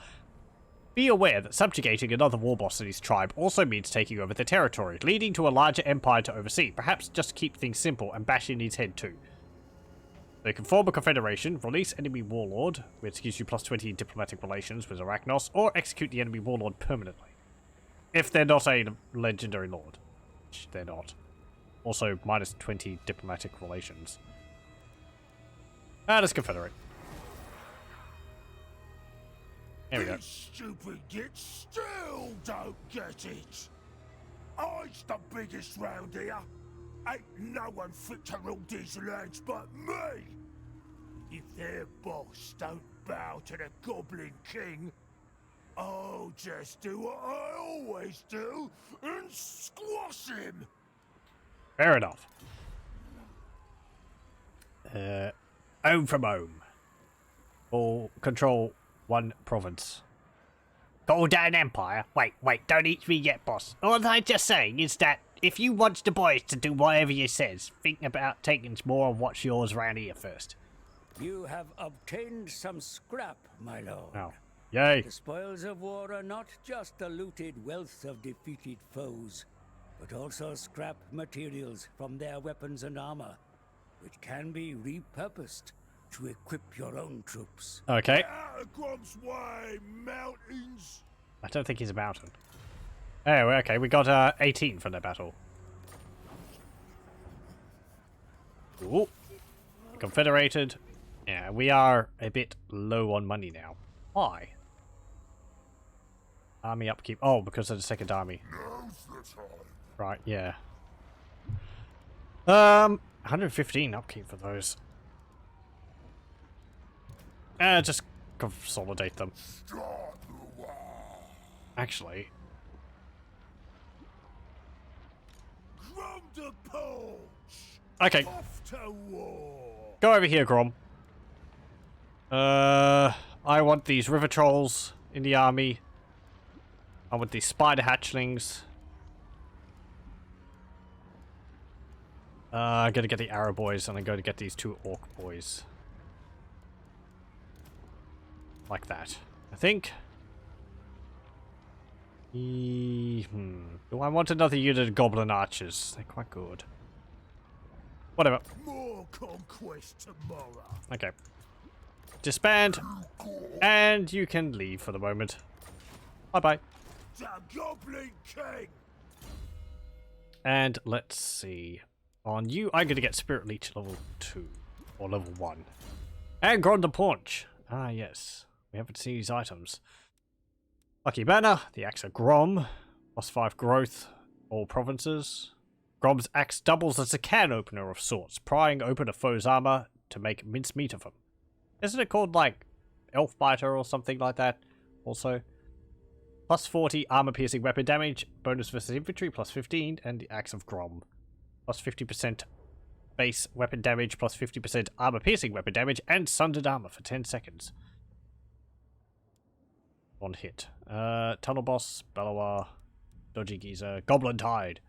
Be aware that subjugating another war boss in his tribe also means taking over the territory, leading to a larger empire to oversee. Perhaps just keep things simple and bash in his head too. They can form a confederation, release enemy warlord, which gives you plus 20 diplomatic relations with Arachnos, or execute the enemy warlord permanently. If they're not a legendary lord, which they're not. Also, minus 20 diplomatic relations. Let's confederate. There we go. These stupid gits still don't get it. I's the biggest round here. Ain't no one fit to rule these lands but me! If their boss don't bow to the Goblin King, I'll just do what I always do and squash him! Fair enough. Home from home. Or control one province. Call down Empire? Wait, don't eat me yet, boss. All I'm just saying is that if you want the boys to do whatever you says, think about taking more of what's yours around here first. You have obtained some scrap, my lord. Oh. Yay. The spoils of war are not just the looted wealth of defeated foes, but also scrap materials from their weapons and armor, which can be repurposed to equip your own troops. Okay. Out of Grom's way, mountains! I don't think he's a mountain. Anyway, okay, we got 18 from the battle. Ooh. Confederated. Yeah, we are a bit low on money now. Why? Army upkeep. Oh, because of the second army. Now's the time. Right, yeah. 115 upkeep for those. Just consolidate them. Start the war. Actually, Grom the Paunch! okay, Off to war! go over here, Grom. I want these river trolls in the army. I want these spider hatchlings. I'm gonna get the arrow boys, and I'm going to get these 2 orc boys. Like that, I think. Do I want another unit of goblin archers? They're quite good. Whatever. More conquest tomorrow. Okay. Disband, and you can leave for the moment. Bye-bye. The Goblin King! And let's see. On you, I'm going to get Spirit Leech level 2. Or level 1. And Grom the Paunch. Ah, yes. We haven't seen these items. Lucky Banner, the Axe of Grom. +5 growth, all provinces. Grom's axe doubles as a can opener of sorts, prying open a foe's armor to make mincemeat of him. Isn't it called, like, Elf Biter or something like that? Also. +40 armor-piercing weapon damage, bonus versus infantry, +15, and the Axe of Grom. +50% base weapon damage, +50% armor-piercing weapon damage, and sundered armor for 10 seconds. One hit. Tunnel Boss, Bellower, Dodgy Geezer, Goblin Tide.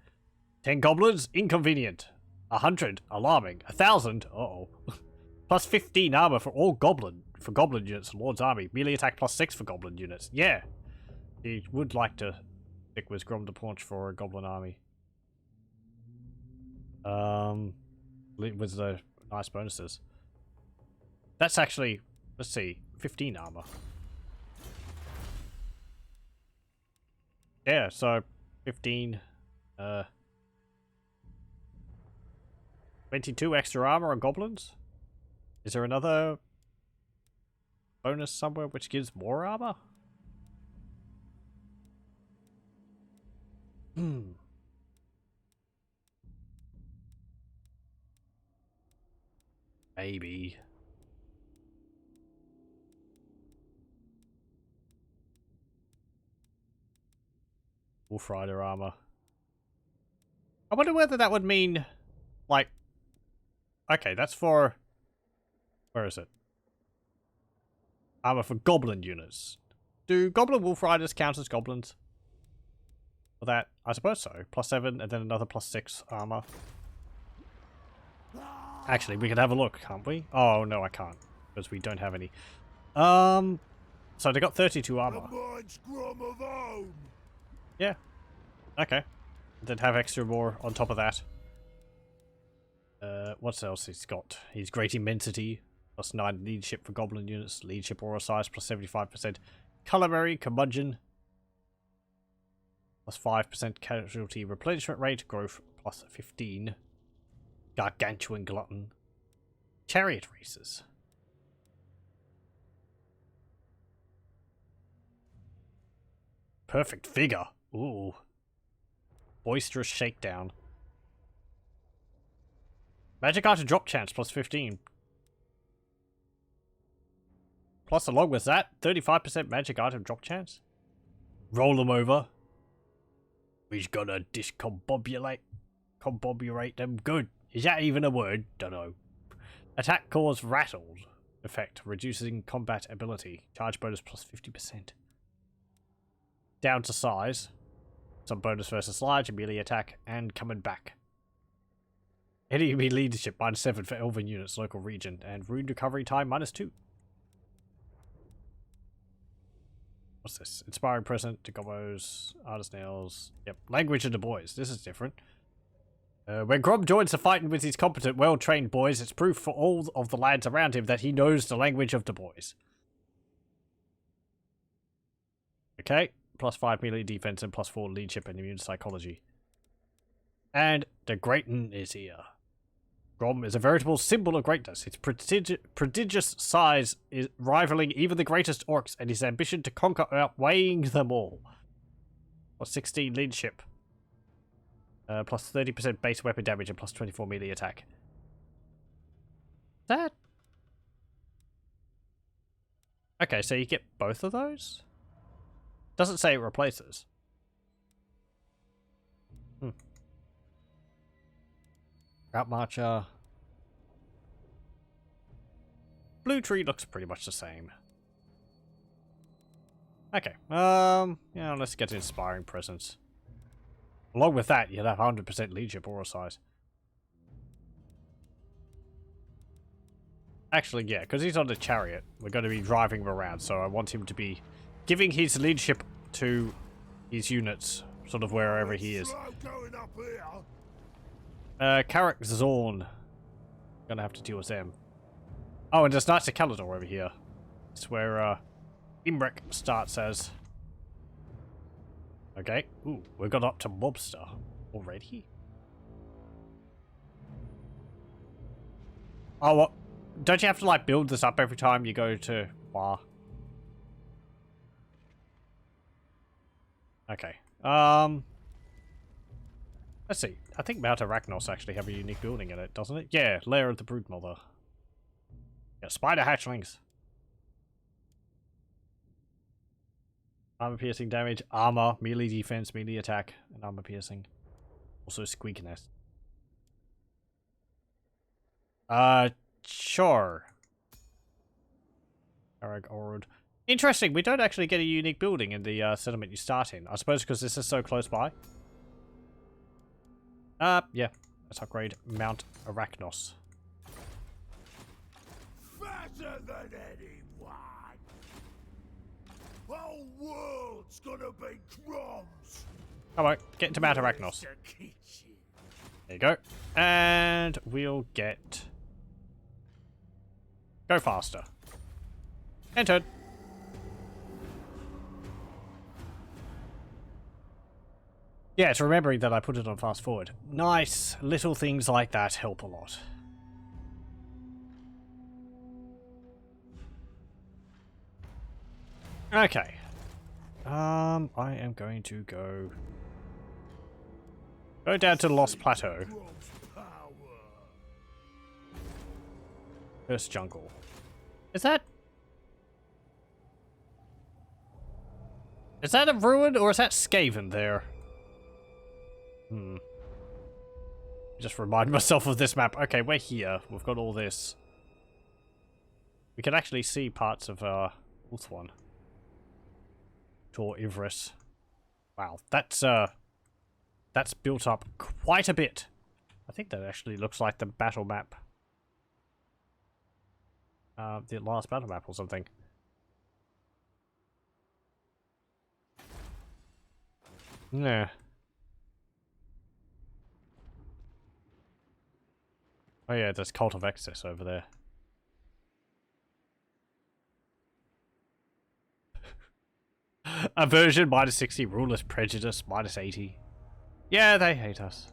10 goblins, inconvenient. 100, alarming. 1,000, uh-oh. +15 armor for all goblin units in Lord's Army. Melee attack +6 for goblin units. Yeah. He would like to stick with Grom the Paunch for a goblin army. With the nice bonuses. That's actually, let's see, 15 armor. Yeah, so 15, 22 extra armor on goblins? Is there another bonus somewhere which gives more armor? Maybe. Wolf Rider armor. I wonder whether that would mean, like, okay, that's for, where is it? Armor for goblin units. Do goblin wolf riders count as goblins? For that, I suppose so. +7 and then another +6 armor. Actually, we could have a look, can't we? Oh, no, I can't. Because we don't have any. So they got 32 armor. Reminds Grom of home! Yeah. Okay. Then have extra more on top of that. What else he's got? He's Great Immensity. +9 leadership for goblin units. Leadership aura size +75%. Culinary Curmudgeon. +5% casualty replenishment rate. Growth +15. Gargantuan Glutton. Chariot Races. Perfect Figure. Ooh. Boisterous Shakedown. Magic item drop chance plus 15. Plus, along with that, 35% magic item drop chance. Roll them over. He's gonna discombobulate them. Good. Is that even a word? Dunno. Attack cause rattled. Effect. Reducing combat ability. Charge bonus plus 50%. Down to size. Some bonus versus large, melee attack, and coming back. Enemy leadership -7 for elven units, local region, and rune recovery time -2. What's this? Inspiring present to combos, artist nails. Yep, language of the boys. This is different. When Grom joins the fighting with his competent, well-trained boys, it's proof for all of the lads around him that he knows the language of the boys. Okay, +5 melee defense and +4 leadership and immune psychology. And the Greaton is here. Grom is a veritable symbol of greatness. Its prodigious size is rivaling even the greatest orcs, and his ambition to conquer outweighing them all. +16 leadership. +30% base weapon damage and +24 melee attack. That... Okay, so you get both of those? Doesn't say it replaces. Route Marcher. Blue Tree looks pretty much the same. Okay, yeah, let's get Inspiring Presence. Along with that, you'd have 100% leadership aura size. Actually, yeah, because he's on the chariot, we're going to be driving him around, so I want him to be giving his leadership to his units, sort of wherever he is. Carrick Zorn. Gonna have to deal with them. Oh, and there's Knights of Caledor over here. It's where, Imrek starts as. Okay. Ooh, we got up to Mobster already? Oh, what? Don't you have to, like, build this up every time you go to War? Okay. Let's see. I think Mount Arachnos actually have a unique building in it, doesn't it? Yeah, Lair of the Broodmother. Yeah, spider hatchlings. Armor piercing damage, armor, melee defense, melee attack, and armor piercing. Also squeak nest. Sure. Arag Orud. Interesting, we don't actually get a unique building in the settlement you start in. I suppose because this is so close by. Yeah. Let's upgrade Mount Arachnos. Faster than anyone! Whole world's gonna be Grom's! Come on, get into Mount Arachnos. There you go. And we'll get... Go faster. Entered. Yeah, it's remembering that I put it on fast forward. Nice. Little things like that help a lot. Okay. I am going to go down to the Lost Plateau. First jungle. Is that a ruin or is that Skaven there? Just remind myself of this map. Okay, we're here. We've got all this. We can actually see parts of Ulthuan. Tor Ivris. Wow, that's built up quite a bit. I think that actually looks like the battle map. The last battle map or something. Nah. Oh yeah, there's Cult of Excess over there. Aversion -60, Ruleless Prejudice -80. Yeah, they hate us.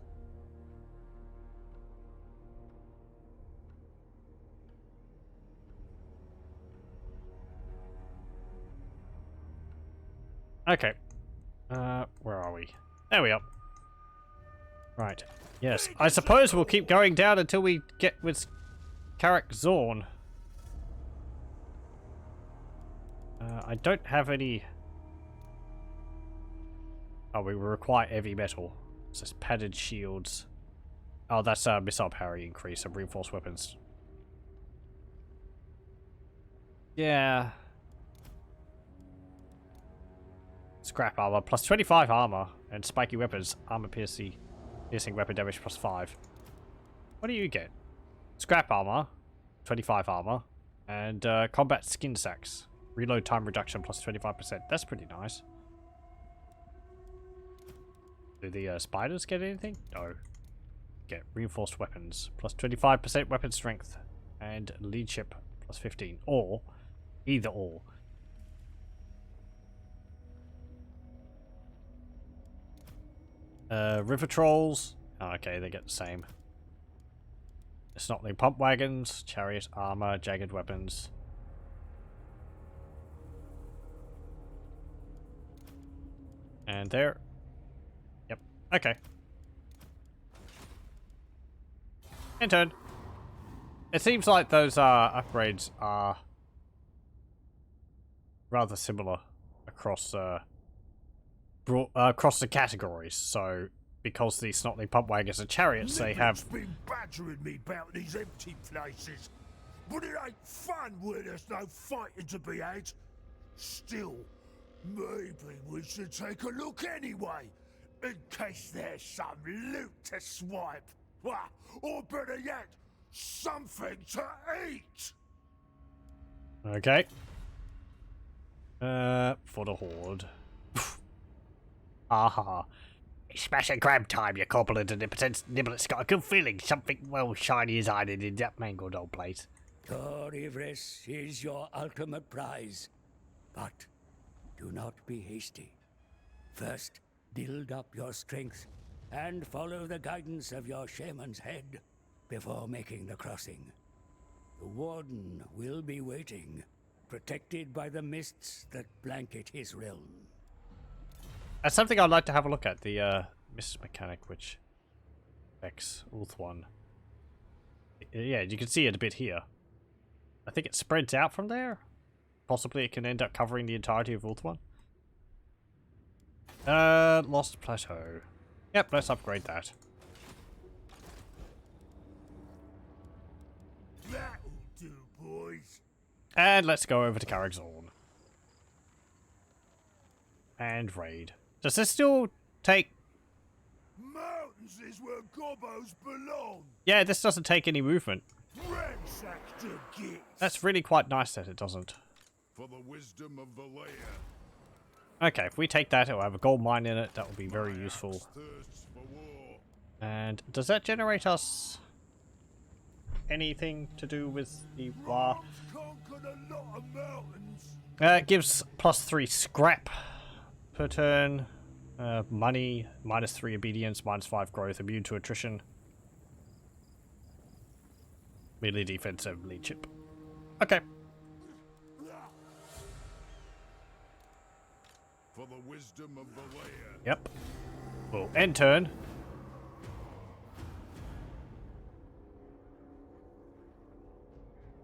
Okay. Where are we? There we are. Right. Yes. I suppose we'll keep going down until we get with Karak Zorn. I don't have any... Oh, we will require heavy metal. It says padded shields. Oh, that's missile power increase and reinforced weapons. Yeah. Scrap armor plus 25 armor and spiky weapons. Armor piercing weapon damage plus 5. What do you get? Scrap armor, 25 armor, and combat skin sacks. Reload time reduction plus 25%. That's pretty nice. Do the spiders get anything? No. Get reinforced weapons plus 25% weapon strength and leadership plus 15. Or either or. River trolls. Oh, okay, they get the same. Snotling pump wagons, chariot armor, jagged weapons. And there. Yep. Okay. In turn. It seems like those upgrades are rather similar across across the categories. So because the snotling pump wagons are chariots, they have been badgering me about these empty places, but it ain't fun where there's no fighting to be had. Still, maybe we should take a look anyway, in case there's some loot to swipe. Or better yet, something to eat! okay. For the horde. Aha. It's smash and grab time, you corpulent and impotent Niblet's got a good feeling something well shiny is hiding in that mangled old place. Tor Ivres is your ultimate prize. But do not be hasty. First, build up your strength and follow the guidance of your shaman's head before making the crossing. The Warden will be waiting, protected by the mists that blanket his realm. That's something I'd like to have a look at. The mist mechanic, which affects Ulthuan. Yeah, you can see it a bit here. I think it spreads out from there. Possibly it can end up covering the entirety of Ulthuan. Lost Plateau. Yep, let's upgrade that. That'll do, boys. And let's go over to Karak Zorn. And raid. Does this still take... Mountains is where gobos belong. Yeah, this doesn't take any movement. Ransack to get. That's really quite nice that it doesn't. For the wisdom of the layer. Okay, if we take that, it'll have a gold mine in it. That will be very useful. Thirsts for war. And does that generate us anything to do with the war? Conquered a lot of mountains. It gives +3 scrap per turn. Money, -3 obedience, -5 growth, immune to attrition. Melee defense and leadership. Okay. For the wisdom of the layer. Yep. We'll end turn.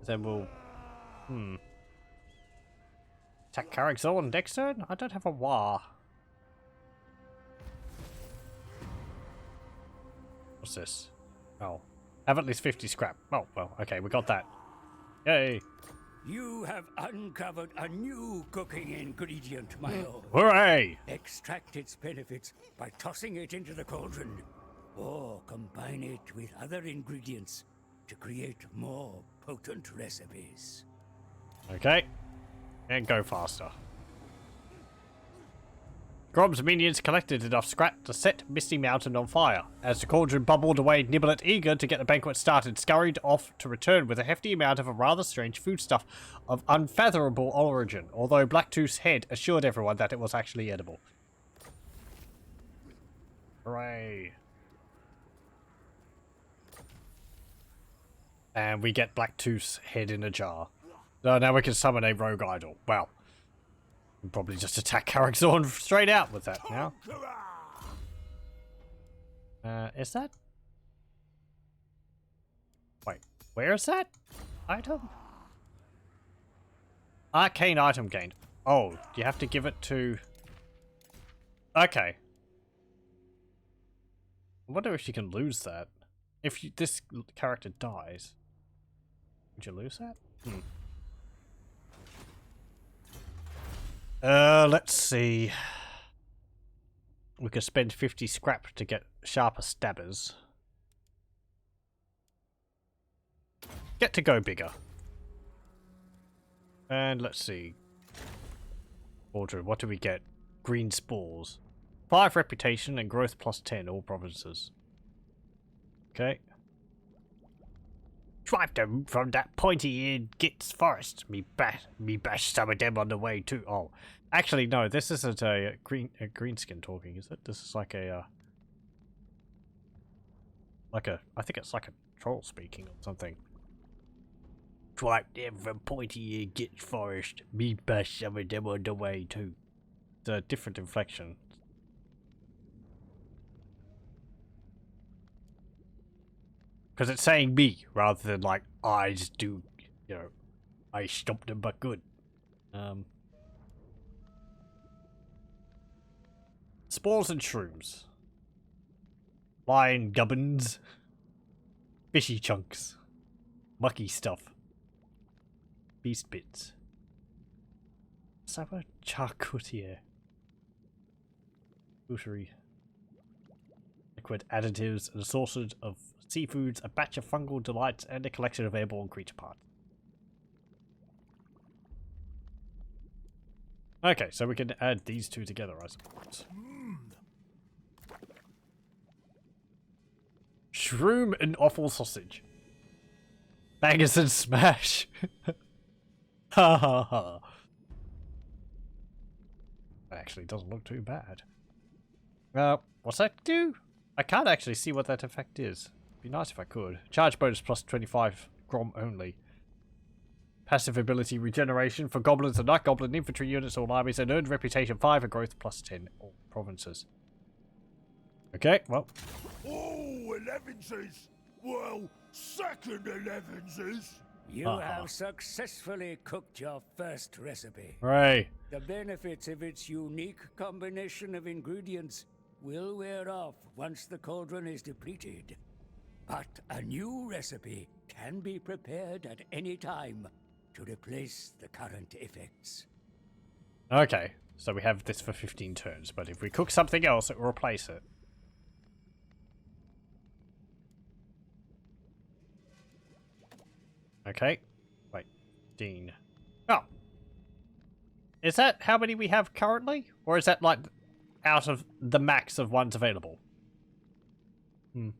Then we'll... Attack Karak Zorn next turn? I don't have a War. What's this? Oh. Have at least 50 scrap. Oh, well, okay, we got that. Yay. You have uncovered a new cooking ingredient, my lord. Hooray! Extract its benefits by tossing it into the cauldron, or combine it with other ingredients to create more potent recipes. Okay. And go faster. Grom's minions collected enough scrap to set Misty Mountain on fire. As the cauldron bubbled away, Nibblet, eager to get the banquet started, scurried off to return with a hefty amount of a rather strange foodstuff of unfathomable origin, although Blacktooth's head assured everyone that it was actually edible. Hooray. And we get Blacktooth's head in a jar. So now we can summon a rogue idol. Wow. We'll probably just attack Karak Zorn straight out with that now. Is that? Wait, where is that item? Arcane item gained. Oh, you have to give it to... Okay. I wonder if you can lose that. If this character dies, would you lose that? Let's see. We could spend 50 scrap to get sharper stabbers. Get to go bigger. And let's see. Order, what do we get? Green spores. 5 reputation and growth plus 10, all provinces. Okay. Drive them from that pointy-eared Git's forest. Me bash some of them on the way too. Oh, actually no. This isn't a greenskin talking, is it? This is like a I think it's like a troll speaking or something. Drive them from pointy-eared Git's forest. Me bash some of them on the way too. It's a different inflection. Because it's saying me, rather than like, I just do, you know, I stopped them but good. Spores and shrooms. Lion gubbins. Fishy chunks. Mucky stuff. Beast bits. Sour charcutier. Buttery. Liquid additives and assorted of seafoods, a batch of fungal delights, and a collection of airborne creature parts. Okay, so we can add these two together, I suppose. Shroom and offal sausage. Bangers and smash. Ha ha ha. That actually doesn't look too bad. What's that do? I can't actually see what that effect is. Be nice if I could. Charge bonus plus 25 Grom only. Passive ability regeneration for goblins and not goblin infantry units or armies, and earned reputation 5 and growth plus 10 all provinces. Okay, well. Oh, 11s! Well, second 11s! You have successfully cooked your first recipe. Hooray. The benefits of its unique combination of ingredients will wear off once the cauldron is depleted. But a new recipe can be prepared at any time to replace the current effects. Okay, so we have this for 15 turns, but if we cook something else, it will replace it. Okay. Wait. Dean. Oh. Is that how many we have currently? Or is that like out of the max of ones available? So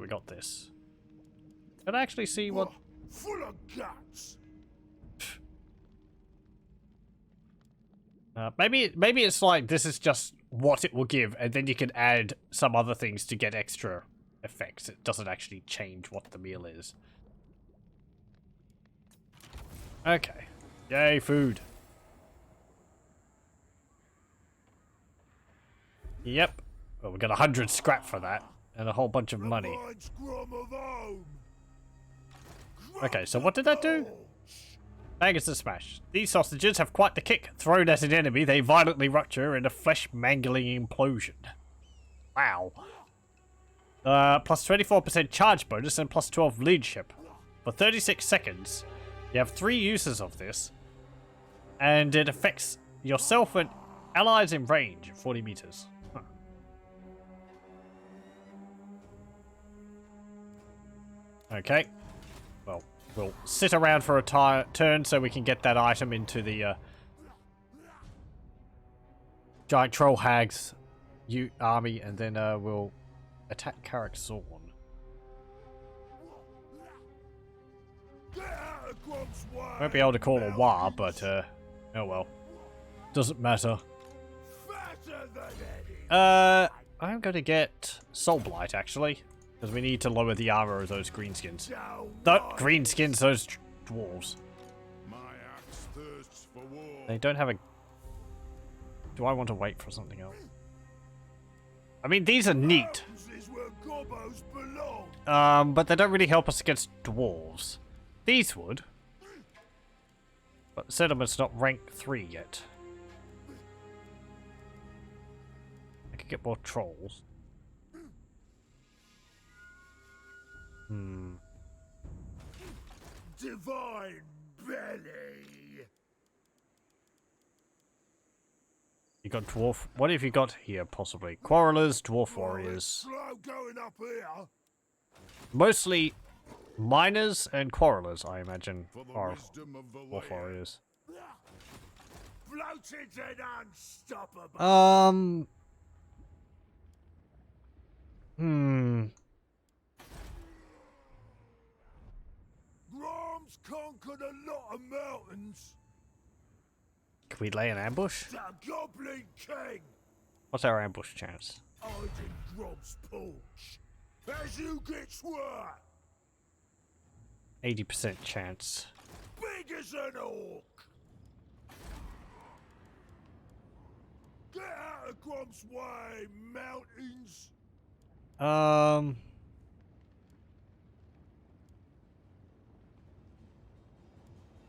we got this. Can I actually see what... Full of guts! maybe it's like this is just what it will give, and then you can add some other things to get extra effects. It doesn't actually change what the meal is. Okay. Yay, food. Yep. Well, we got 100 scrap for that, and a whole bunch of money. Okay, so what did that do? Bangers and smash. These sausages have quite the kick. Thrown at an enemy, they violently rupture in a flesh-mangling implosion. Wow. Plus 24% charge bonus and plus 12 leadership. For 36 seconds, you have 3 uses of this, and it affects yourself and allies in range, 40 meters. Huh. Okay. Well, we'll sit around for a turn so we can get that item into the giant troll hags army, and then we'll attack Carrick Zorn. Won't be able to call a war, but oh well. Doesn't matter. I'm gonna get Soul Blight actually, because we need to lower the armor of those greenskins. Not greenskins, those dwarves. They don't have a... Do I want to wait for something else? I mean, these are neat. This is where gobbos belong. But they don't really help us against dwarves. These would. But the settlement's not rank 3 yet. I could get more trolls. Divine belly. You got dwarf. What have you got here, possibly? Quarrelers, dwarf Oh, it's warriors. slow going up here. Mostly miners and quarrelers, I imagine, For the are wisdom of the dwarf land. warriors. Bloated and unstoppable. Grom's conquered a lot of mountains. Can we lay an ambush? The Goblin King. What's our ambush chance? Hide in Grom's Paunch. As you get swear. 80% chance. Big as an orc. Get out of Grom's way, mountains.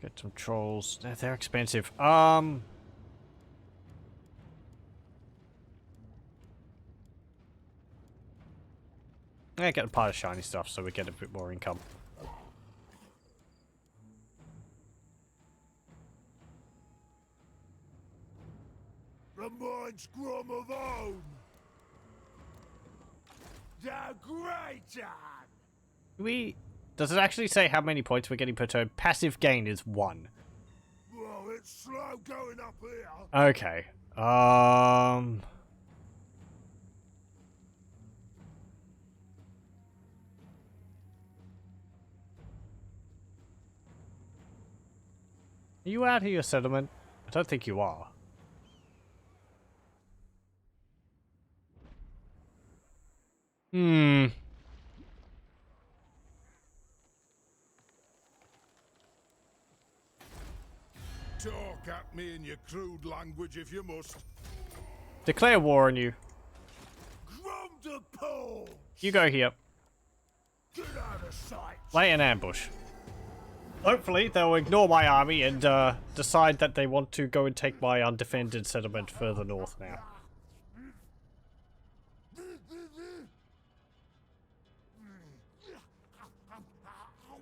Get some trolls. They're expensive. Yeah, get a pile of shiny stuff so we get a bit more income. Reminds Grom of home. The Great one. Does it actually say how many points we're getting per turn? Passive gain is 1. Well, it's slow going up here. Okay. Are you out of your settlement? I don't think you are. Talk at me in your crude language if you must. Declare war on you. Grom the Paunch. You go here. Get out of sight. Lay an ambush. Hopefully they'll ignore my army and decide that they want to go and take my undefended settlement further north now.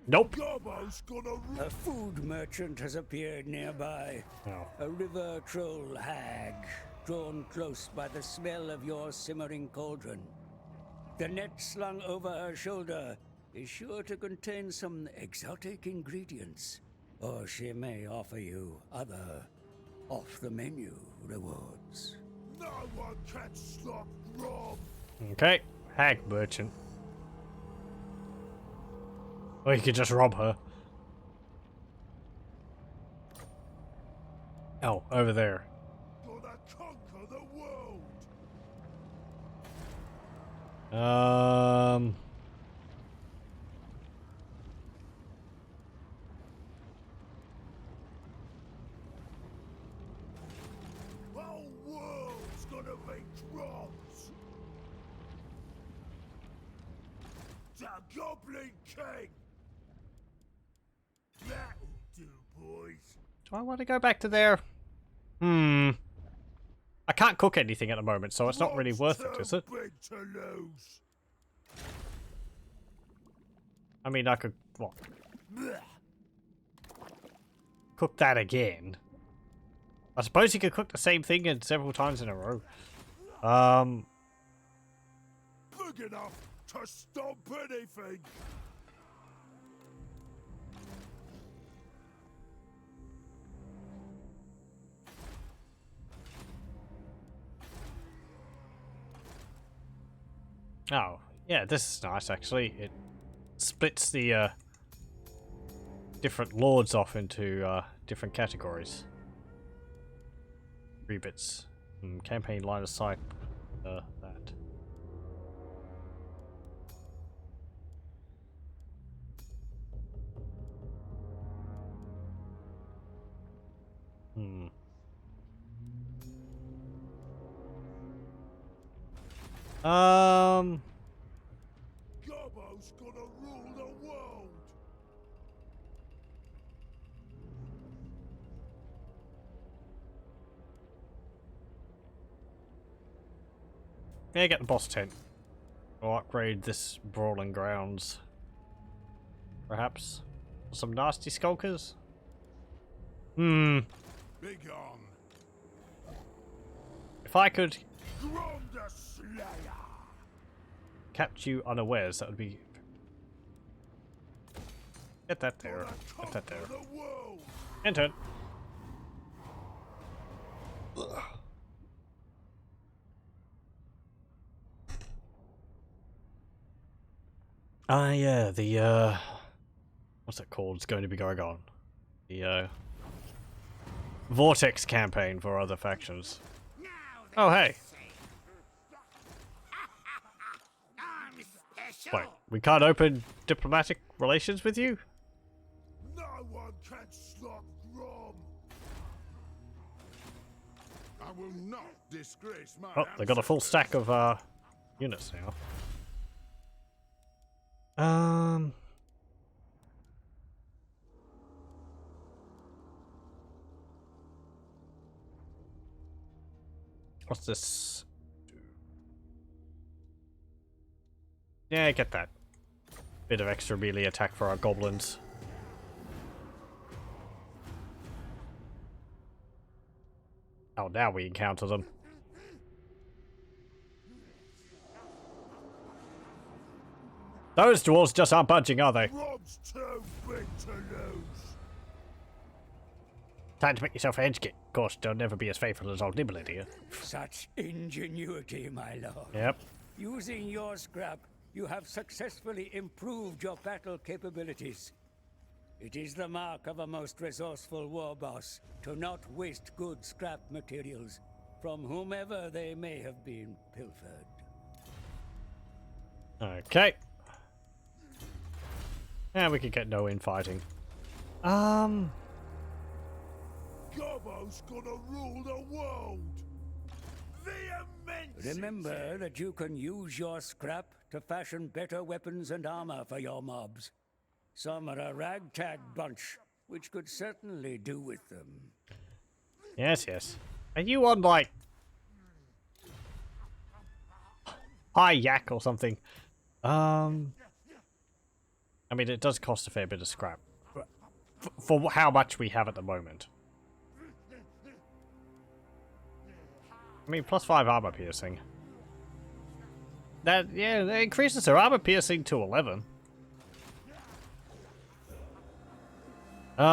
Nope. Gobbo's gonna A food merchant has appeared nearby. Oh. A river troll hag, drawn close by the smell of your simmering cauldron. The net slung over her shoulder is sure to contain some exotic ingredients, or she may offer you other off-the-menu rewards. No one can stop Grom. Okay. Hag merchant. Or you could just rob her. Oh, over there. Gonna conquer the world. Whole world's gonna be Grom's. The Goblin King. That'll do, boys. Do I want to go back to there? I can't cook anything at the moment, so it's not really Grom's worth it, too is it? big to lose. I mean, I could, what, Blech. cook that again? I suppose you could cook the same thing in several times in a row. Big enough to stomp anything. Oh, yeah, this is nice, actually. It splits the, different lords off into, different categories. 3 bits. Campaign line of sight, that. Gobbo's gonna rule the world. Yeah, get the boss tent. Or upgrade this brawling grounds. Perhaps. Some nasty skulkers? Hmm. Be gone. If I could Grom the Slayer. catch you unawares, that would be... Get that there. Get that there. The world. Enter it. Ah, yeah, the, what's it called? It's going to be going on. The, Vortex campaign for other factions. Oh, hey. I'm special. Wait, we can't open diplomatic relations with you? No one can stop Grom. I will not disgrace my Oh, they got a full stack of, units now. What's this? Yeah, get that. Bit of extra melee attack for our goblins. Oh, now we encounter them. Those dwarves just aren't budging, are they? Grom's too big to lose. Time to make yourself a hedge kit. Of course, they'll never be as faithful as old Nibble here. Such ingenuity, my lord. Yep. Using your scrap, you have successfully improved your battle capabilities. It is the mark of a most resourceful war boss to not waste good scrap materials from whomever they may have been pilfered. Okay. And we could get no infighting. Gobbo's gonna rule the world. The immense. Remember that you can use your scrap to fashion better weapons and armor for your mobs. Some are a ragtag bunch, which could certainly do with them. Yes, yes. Are you on, like... High yak or something? I mean, it does cost a fair bit of scrap. For how much we have at the moment. I mean, +5 armor piercing. That increases her armor piercing to 11. Big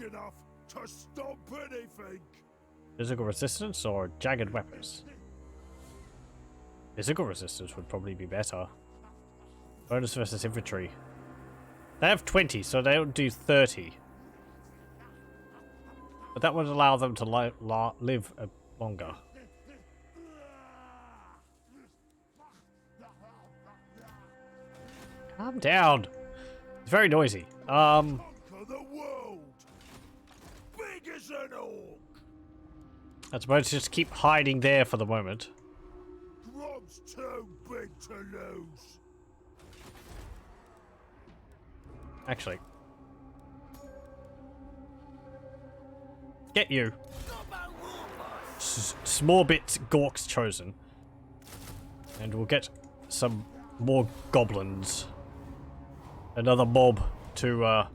enough to stomp anything. Physical resistance or jagged weapons? Physical resistance would probably be better. Bonus versus infantry. They have 20, so they don't do 30. But that would allow them to live longer. Calm down. It's very noisy. Conquer the world. Big as an orc. I suppose just keep hiding there for the moment. Grom's too big to lose. Actually. Get you. Small bits Gorks chosen. And we'll get some more goblins. Another mob to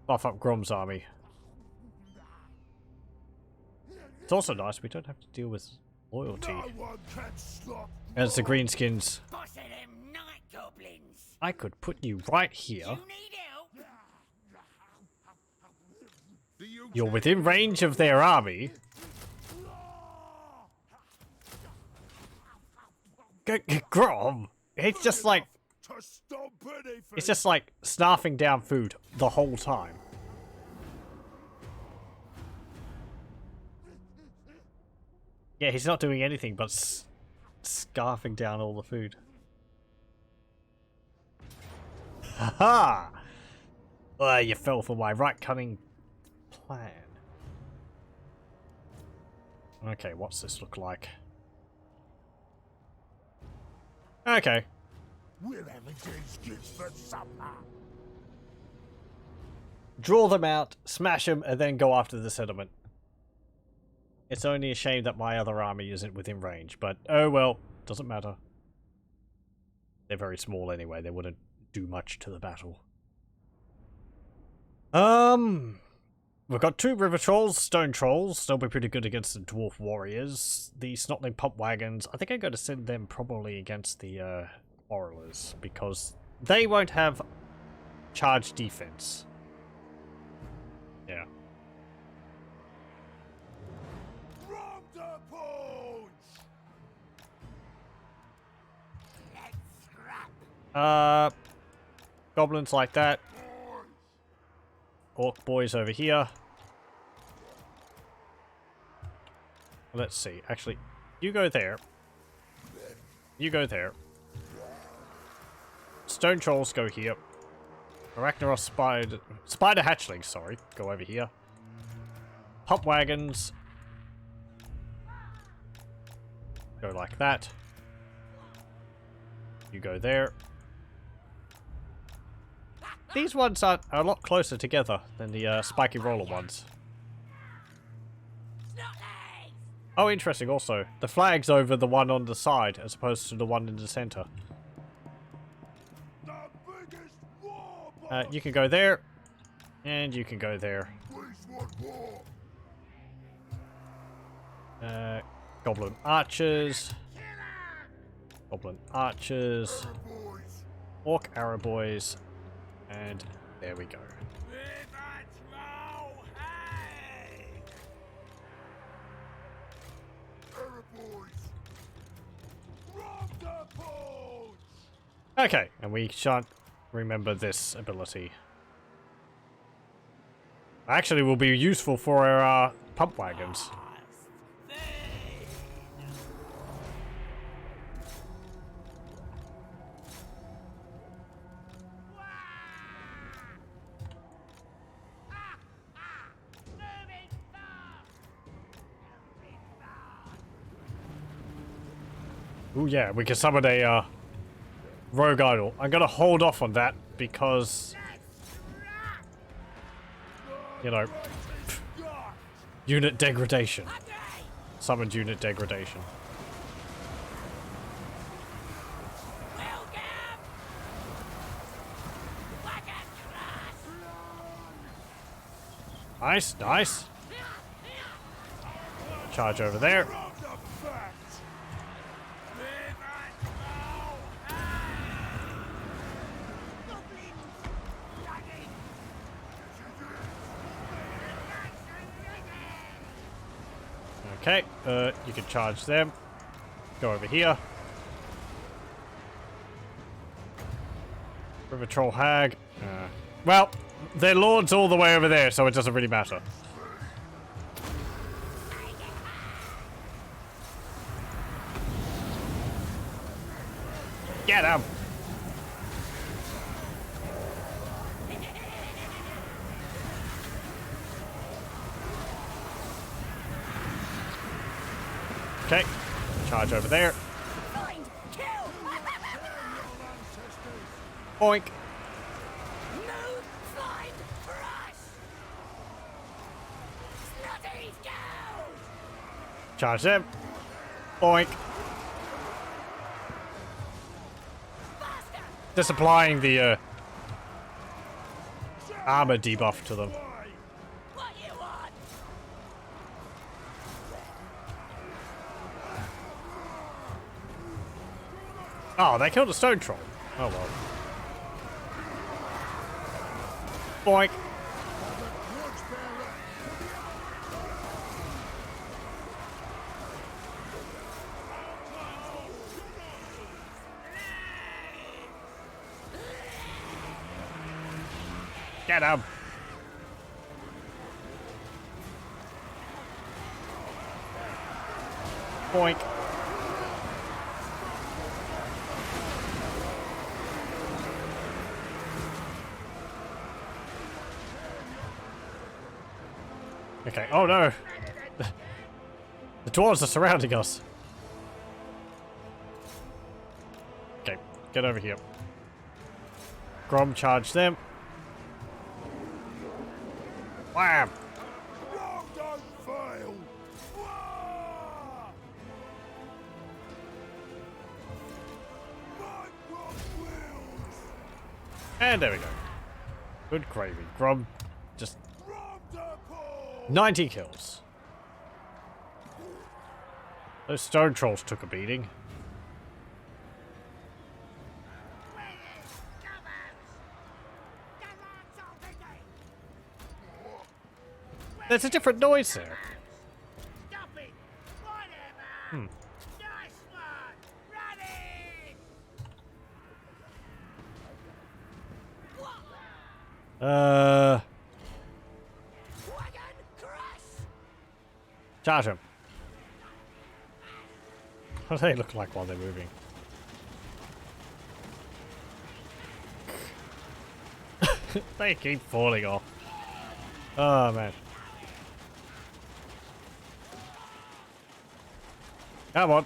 buff up Grom's army. It's also nice we don't have to deal with loyalty. No one can stop As the greenskins. Boss of them night goblins. I could put you right here. You need help? You're within range of their army. Grom! It's just like... to stomp anything. It's just like snarfing down food the whole time. Yeah, he's not doing anything but scarfing down all the food. Haha! You fell for my right cunning plan. Okay, what's this look like? Okay. We'll have these kids for supper. Draw them out, smash them, and then go after the settlement. It's only a shame that my other army isn't within range, but oh well, doesn't matter. They're very small anyway, they wouldn't do much to the battle. We've got 2 river trolls, stone trolls. They'll be pretty good against the dwarf warriors. The snotling pump wagons, I think I'm going to send them probably against the quarrelers, because they won't have charge defense. Yeah. Grom the Paunch! Let's scrap. Goblins like that. Orc boys over here. Let's see. Actually, you go there. You go there. Stone trolls go here. Arachnoros spider hatchlings, sorry, go over here. Pump wagons go like that. You go there. These ones are a lot closer together than the spiky roller ones. Snotlegs! Oh, interesting also. The flag's over the one on the side as opposed to the one in the center. The biggest war You can go there. And you can go there. Goblin archers. Goblin archers. Orc arrow boys. And there we go. Okay, and we shan't remember this ability. Actually, will be useful for our pump wagons. Ooh, yeah, we can summon a rogue idol. I'm gonna hold off on that because, you know, unit degradation. Summoned unit degradation. Nice, nice. Charge over there. Okay, you can charge them. Go over here. River Troll Hag. Well, their lord's all the way over there, so it doesn't really matter. Get him! Okay, charge over there. Find! Kill! Boink. Move! Find! Crush! Snotties, go! Charge them. Boink. Faster! Just applying the armor debuff to them. What you want? Oh, they killed a stone troll. Oh well. Boink. Get him. Boink. Okay, oh no! The dwarves are surrounding us. Okay, get over here. Grom, charge them. Wham! Wrong don't fail! Wah! My rock wills! And there we go. Good gravy. Grom, just Grom the Paunch! 90 kills. Those stone trolls took a beating. There's a different noise there. Stop it! Whatever! Nice one! Running! Wagon crush! Charge him. What do they look like while they're moving? They keep falling off. Oh man. Come on.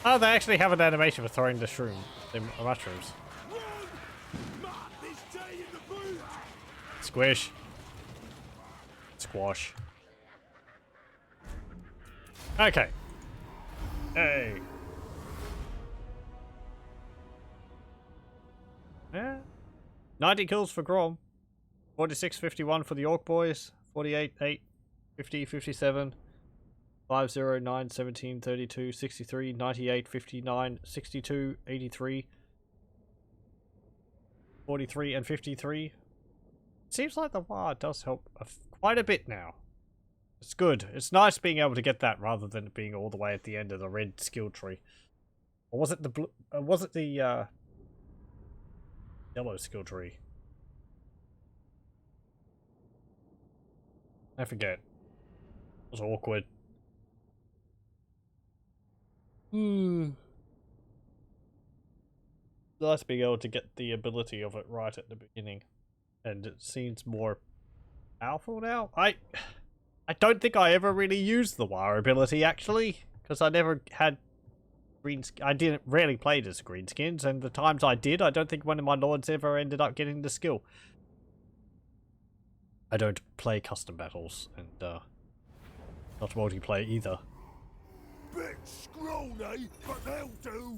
Oh, they actually have an animation for throwing the mushrooms. Squish. Squash. Okay. Hey. Yeah. 90 kills for Grom. 46-51 for the Orc Boys. 48, 8, 50, 57. 5, 0, 9, 17, 32, 63, 98, 59, 62, 83. 43 and 53. Seems like the WAR does help quite a bit now. It's good. It's nice being able to get that rather than it being all the way at the end of the red skill tree. Or was it the blue? Was it the yellow skill tree? I forget. It was awkward. Nice being able to get the ability of it right at the beginning. And it seems more powerful now. I don't think I ever really used the WAR ability actually, because I never had I didn't rarely played as greenskins, and the times I did, I don't think one of my lords ever ended up getting the skill. I don't play custom battles, and not multiplayer either. Bit scrawny, but they'll do.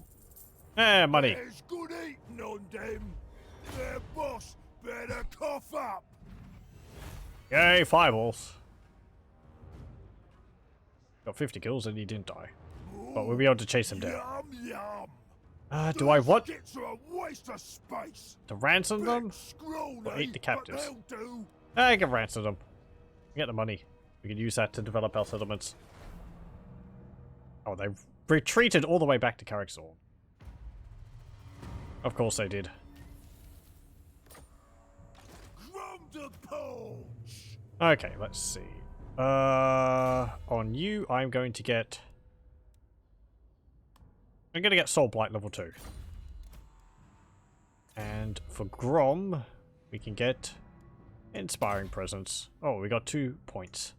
Money. There's good eating on them. Their boss better cough up. Yay, fireballs. Got 50 kills and he didn't die. But we'll be able to chase him down. Yum, yum. Do I what? Skits are a waste of space. To ransom them? Bit scrawny, Or eat the captives? but they'll do. I can ransom them. Get the money. We can use that to develop our settlements. Oh, they've retreated all the way back to Carrickthorne. Of course they did. Grom the Paunch. Okay, let's see. On you, I'm going to get Soul Blight level 2. And for Grom, we can get Inspiring Presence. Oh, we got 2 points.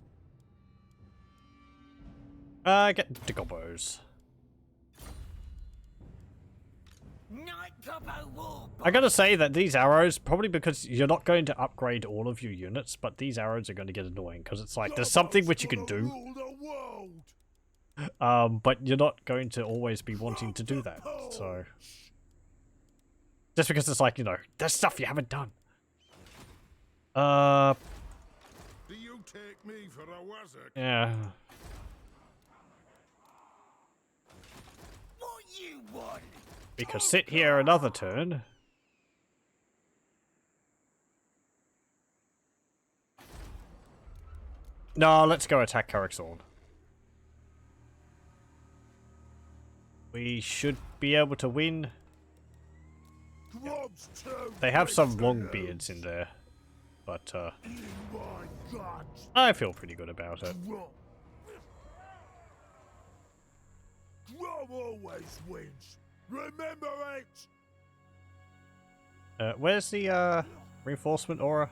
Get the Gobbos. Night Gobbo War! I gotta say that these arrows, probably because you're not going to upgrade all of your units, but these arrows are going to get annoying, because it's like, there's something which you can do, Rule the world. but you're not going to always be wanting to do that, so... Just because it's like, you know, there's stuff you haven't done. Do you take me for a wizard? Yeah. What you want? We could sit here another turn. No, let's go attack Carrickthorne. We should be able to win. Grom's too They have big some to long lose. beards in there, but In my guts, I feel pretty good about it. Grom. Grom always wins. Remember it. Where's the reinforcement aura?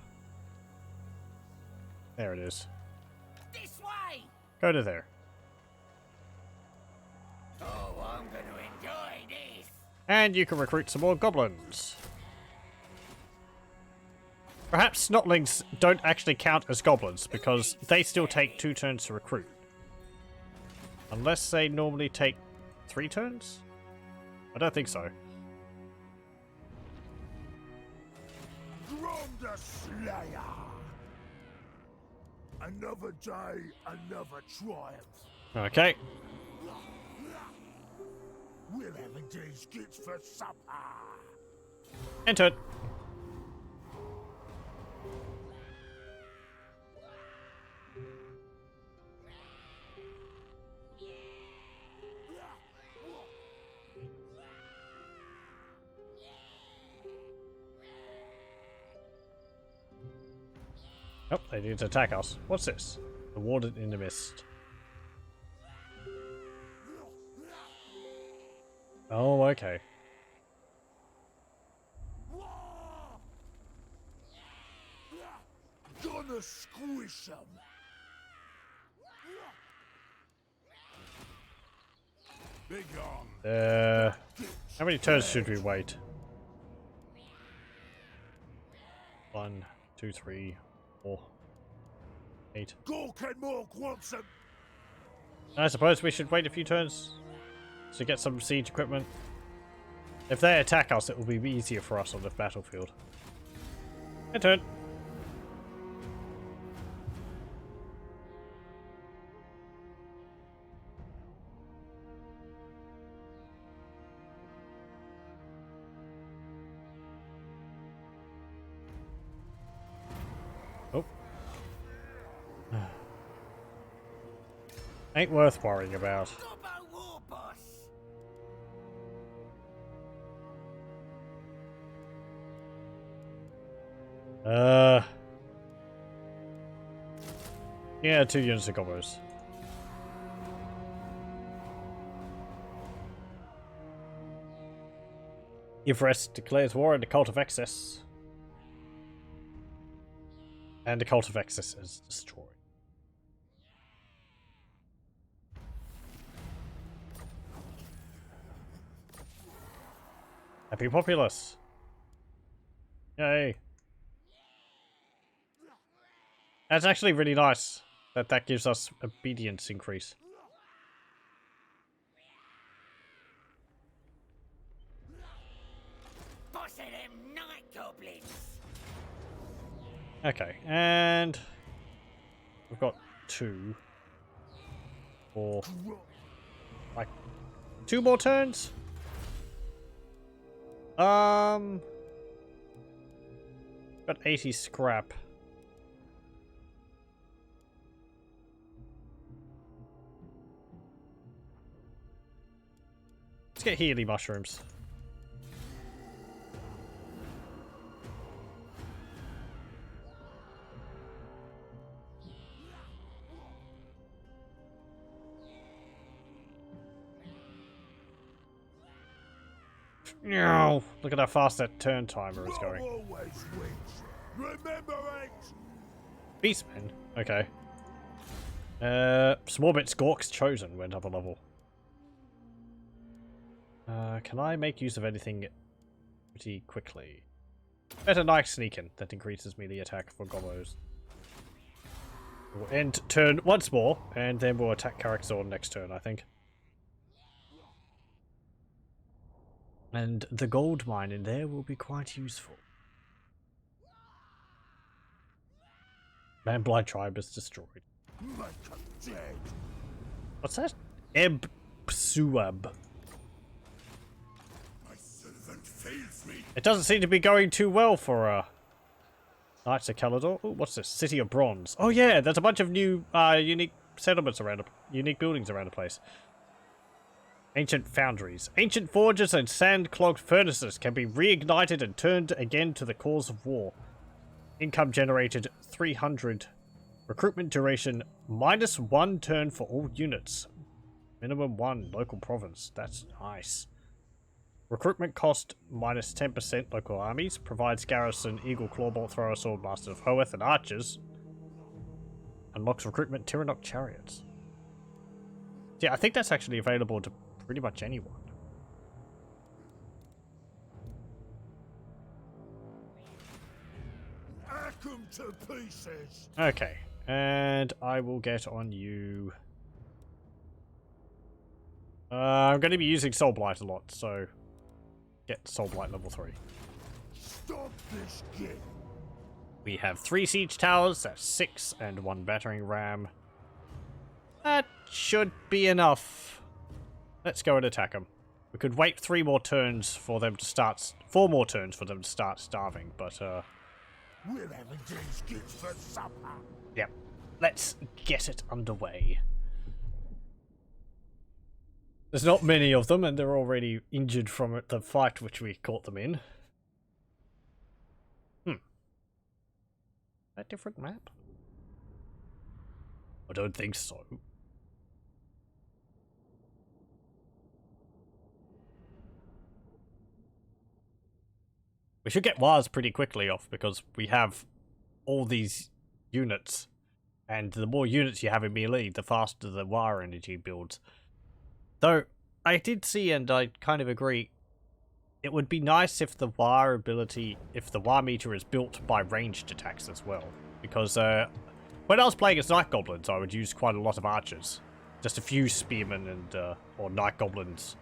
There it is. This way! Go to there. Oh, I'm gonna enjoy this. And you can recruit some more goblins. Perhaps snotlings don't actually count as goblins because they still take 2 turns to recruit. Unless they normally take 3 turns? I don't think so. Grom the Slayer! Another day, another triumph. Okay. We'll have these skits for supper. Enter. Oh, they need to attack us. What's this? The Warden in the Mist. Oh, okay. Gonna squish them. Be gone. How many turns should we wait? 1, 2, 3, 4, 8. Gork and Mork wants them. I suppose we should wait a few turns to get some siege equipment. If they attack us, it will be easier for us on the battlefield. End turn. Oh. Ain't worth worrying about. Gobbo War Boss! Yeah, 2 units of gobbos. Everest declares war on the Cult of Excess. And the Cult of Excess is destroyed. Happy Populace! Yay! That's actually really nice that that gives us obedience increase. Boss of them night goblins! Okay, and we've got 2, 4, like 2 more turns. Got 80 scrap. Let's get Healy mushrooms. No, look at how fast that turn timer is going. Always wins. Remember it. Beastmen. Okay. Small bit Skork's Chosen went up a level. Can I make use of anything pretty quickly? Better Night Sneakin', that increases melee attack for gobbos. We'll end turn once more, and then we'll attack Karakzor next turn, I think. And the gold mine in there will be quite useful. Man Blind Tribe is destroyed. Make 'em dead. What's that? Eb Suab. My servant fails me. It doesn't seem to be going too well for Knights of Caledor. Oh, what's this? City of Bronze. Oh yeah, there's a bunch of new unique settlements around, unique buildings around the place. Ancient foundries. Ancient forges and sand-clogged furnaces can be reignited and turned again to the cause of war. Income generated 300. Recruitment duration -1 turn for all units. Minimum 1 local province. That's nice. Recruitment cost minus 10% local armies. Provides garrison, eagle, clawbolt thrower, sword master of Hoeth, and archers. Unlocks recruitment Tyrannok chariots. Yeah, I think that's actually available to pretty much anyone. Hack 'em to pieces. Okay, and I will get on you. I'm going to be using Soul Blight a lot, so get Soul Blight level 3. Stop this git. We have 3 siege towers, that's 6, and 1 battering ram. That should be enough. Let's go and attack them. We could wait 3 more turns for them to start... 4 more turns for them to start starving, but We're having these gits for supper. yep. Let's get it underway. There's not many of them, and they're already injured from the fight which we caught them in. A different map? I don't think so. We should get Wars pretty quickly off because we have all these units, and the more units you have in melee, the faster the War energy builds. Though, I did see, and I kind of agree, it would be nice if the War ability, if the War meter is built by ranged attacks as well. Because when I was playing as Night Goblins, I would use quite a lot of archers. Just a few spearmen and, or Night Goblins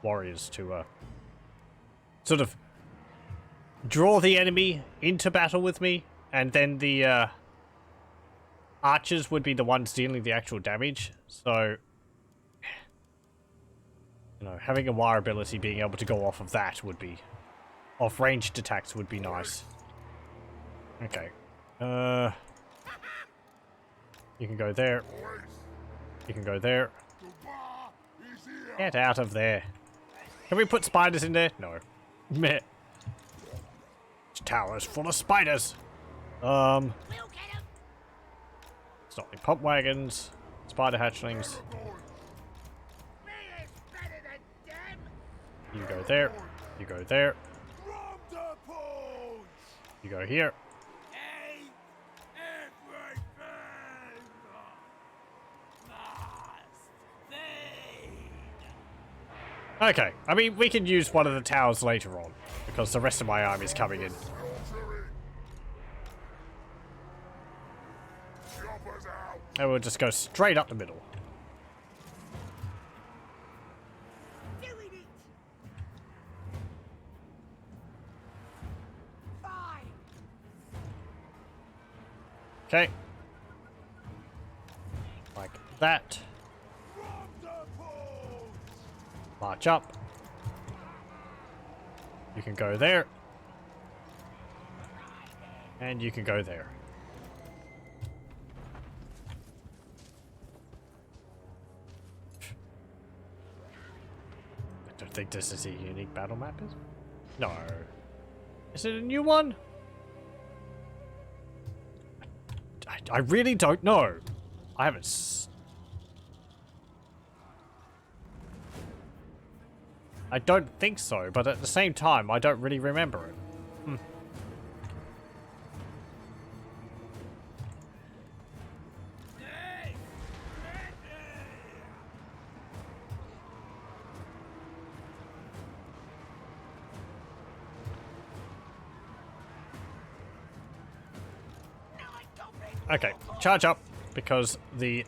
warriors to sort of draw the enemy into battle with me. And then the archers would be the ones dealing the actual damage. So... you know, having a War ability being able to go off of that would be... off ranged attacks would be nice. Okay. You can go there. You can go there. Get out of there. Can we put spiders in there? No. Meh. This tower is full of spiders. We'll get him. Stopping pump wagons. Spider hatchlings. Me is better than them. You go there. You go there. Grom the Paunch. You go here. Eat everything. Must feed. Okay. I mean, we can use one of the towers later on. Because the rest of my army is coming in. Choppers out. And we'll just go straight up the middle. Doing it. Fine. Okay. Like that. Grom the Paunch. March up. You can go there. And you can go there. I don't think this is a unique battle map, is it? No. Is it a new one? I really don't know. I haven't... I don't think so, but at the same time, I don't really remember it. Okay, charge up, because the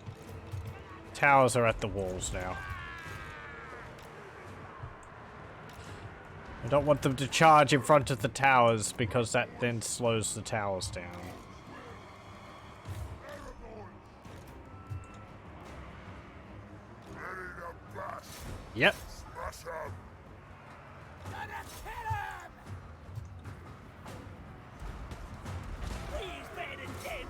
towers are at the walls now. I don't want them to charge in front of the towers, because that then slows the towers down. Yep. Smash 'em. Gonna kill him. He's better than them.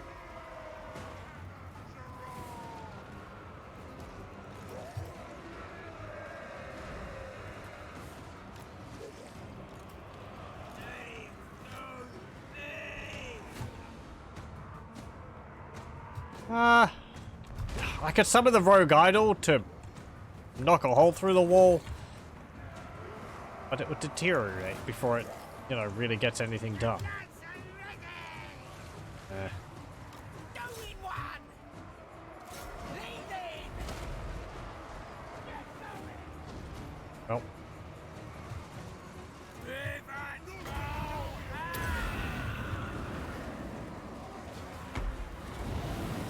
I could summon the rogue idol to knock a hole through the wall. But it would deteriorate before it, you know, really gets anything done. Doing one! Leading! Well,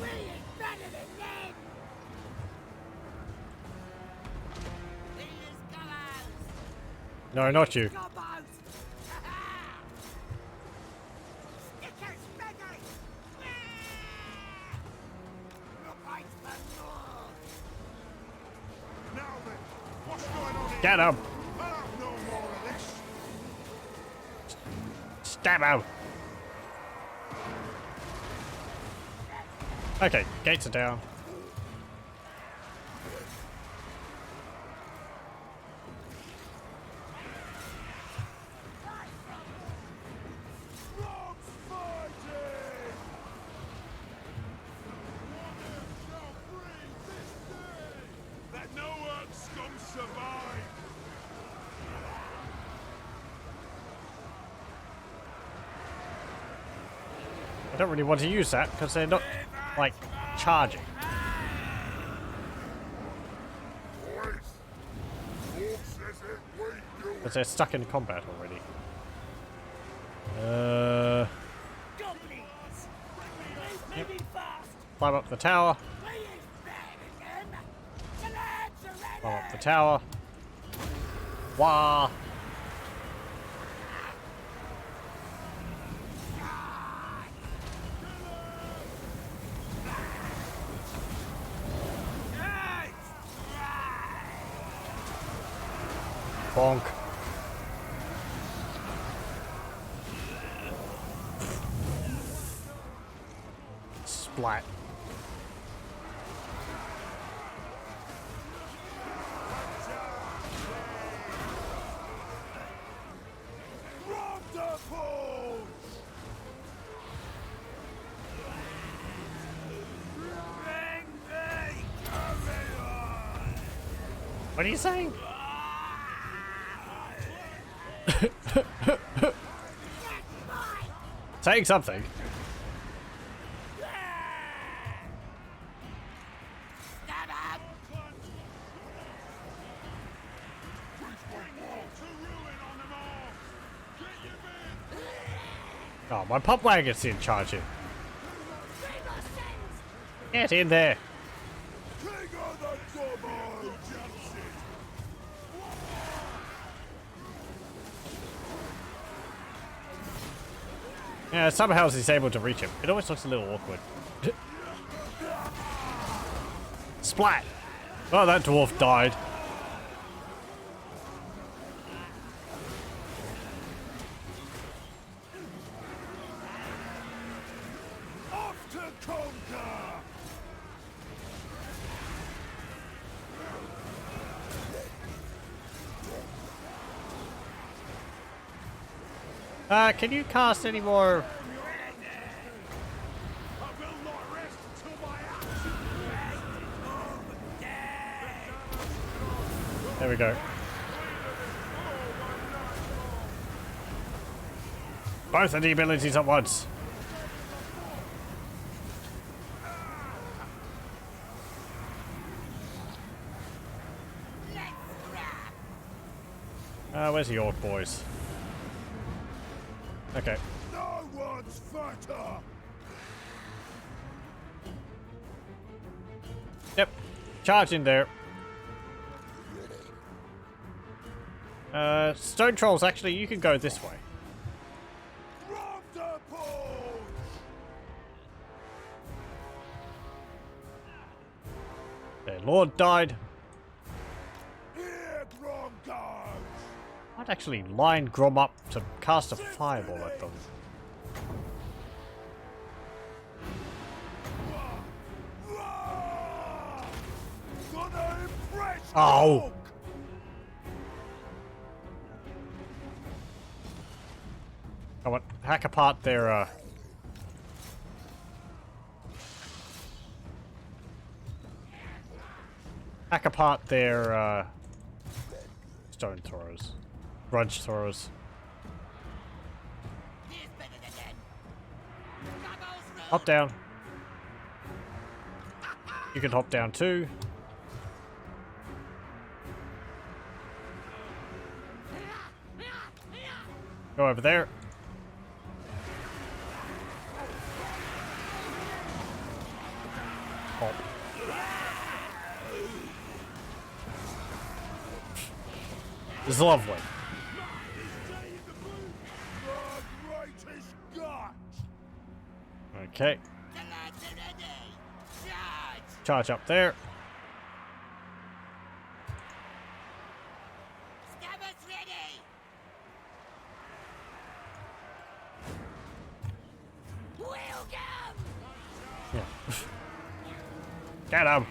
We ain't better than them! Here's colours! no, not you. Combos! Stickers ready! Right for more! Now then, what's going on here? Get him! I'll have no more of this. Stab him! Okay, gates are down. Rob's fighting! Shall free this day! Let no earth scum survive! I don't really want to use that because they're not, like, charging. Because they're stuck in combat already. Goblins! Moving fast! Climb up the tower. We ain't better than them! The lads are ready! Climb up the tower. Wah! Bonk. Splat. Grom the Paunch! Bring me carry-on! What are you saying? Saying something. Stab up! Oh, my pump wagon's in charge here. Three more sends! Get in there. King of the double Johnson! Yeah, somehow he's able to reach him. It always looks a little awkward. Splat! Oh, that dwarf died. Off to conquer! Can you cast any more? I will not rest till my action! There we go. Both of the abilities at once. Where's the orc boys? Okay. No one's fatter! Yep. Charge in there. Stone trolls, actually, you can go this way. Grom the Paunch! Their lord died. Here, Grom goes! I'd actually line Grom up to cast a fireball at them. Roar! Gonna impress Oh. folk! Come on, hack apart their, hack apart their, stone throwers. grudge throwers. Here's better than them. Doubles roll. Hop down. You can hop down too. Go over there. Hop. This is lovely. Okay. The lads are ready. Charge. Charge up there. Scabbers ready. Welcome. Yeah. Get him.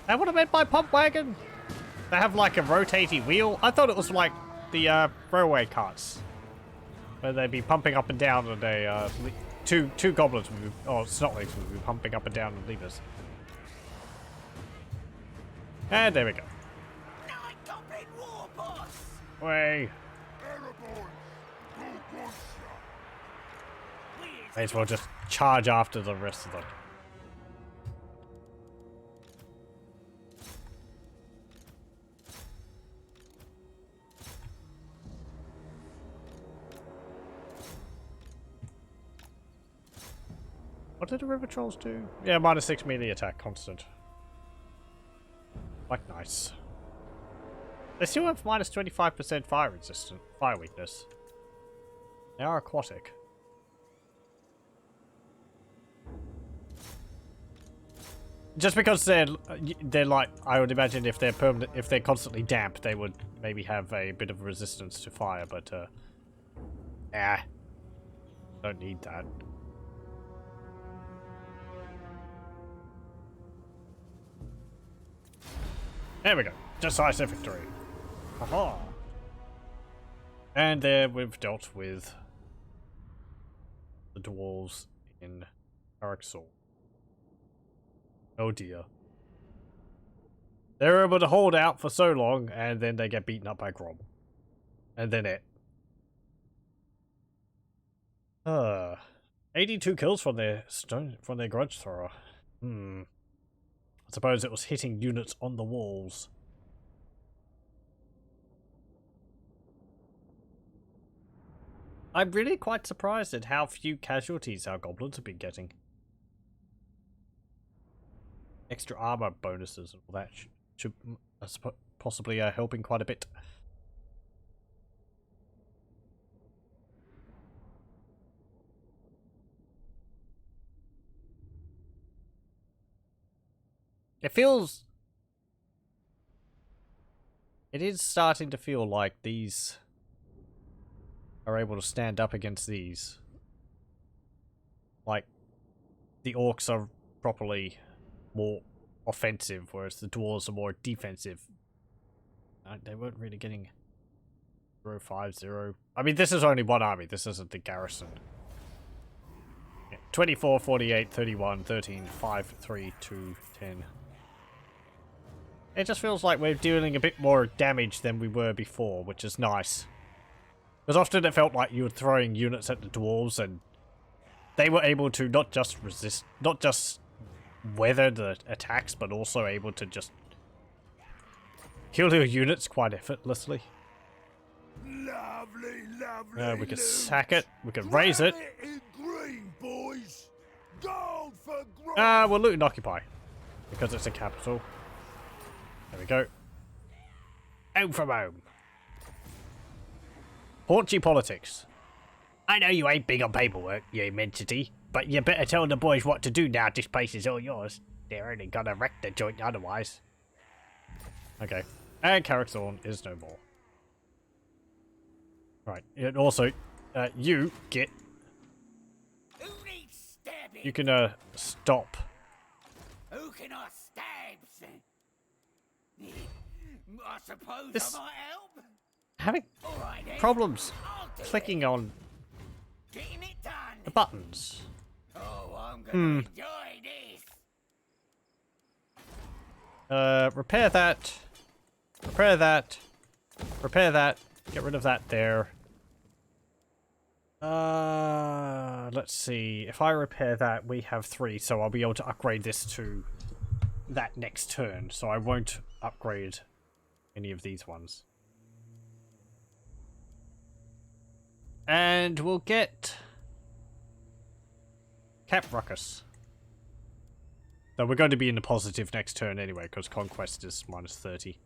That would have been my pump wagon. They have like a rotating wheel. I thought it was like the railway carts, where they'd be pumping up and down, and they two goblins would be, or snotlings would be pumping up and down the levers. And there we go. Nine goblin war boss. Way. May as well just charge after the rest of them. What did the river trolls do? Yeah, -6 melee attack, constant. Like, nice. They still have -25% fire resistance, fire weakness. They are aquatic. Just because they're like, I would imagine if they're permanent, if they're constantly damp, they would maybe have a bit of resistance to fire, but don't need that. There we go. Decisive victory. Haha. And there we've dealt with the dwarves in Araxor. Oh dear. They're able to hold out for so long, and then they get beaten up by Grom. And then it. 82 kills from their grudge thrower. I suppose it was hitting units on the walls. I'm really quite surprised at how few casualties our goblins have been getting. Extra armor bonuses and all that should possibly helping quite a bit. It is starting to feel like these are able to stand up against these. Like, the orcs are properly more offensive, whereas the dwarves are more defensive. They weren't really getting 0-5-0. I mean, this is only one army. This isn't the garrison. Yeah. 24, 48, 31, 13, 5, 3, 2, 10. It just feels like we're dealing a bit more damage than we were before, which is nice. Because often it felt like you were throwing units at the dwarves and they were able to not just resist, not just weather the attacks, but also able to just kill your units quite effortlessly. Lovely, lovely. We could loot. sack it, we could raise it. In green, boys. Gold for Grom. We'll loot and occupy. Because it's a capital. There we go. Home from home. Paunchy politics. I know you ain't big on paperwork, you immensity, but you better tell the boys what to do now this place is all yours. They're only gonna wreck the joint otherwise. Okay. And Carrickthorne is no more. Right. And also, you get... Who needs stabbing? You can, stop. Who can I stab? I suppose This- I might help. Having All right then. problems I'll do clicking it. on... Getting it done. The buttons. Oh, I'm gonna enjoy this. Repair that. Repair that. Repair that. Get rid of that there. Let's see. If I repair that, we have 3, so I'll be able to upgrade this to that next turn. So I won't upgrade any of these ones. And we'll get Cap Ruckus. Though we're going to be in the positive next turn anyway, because Conquest is minus 30.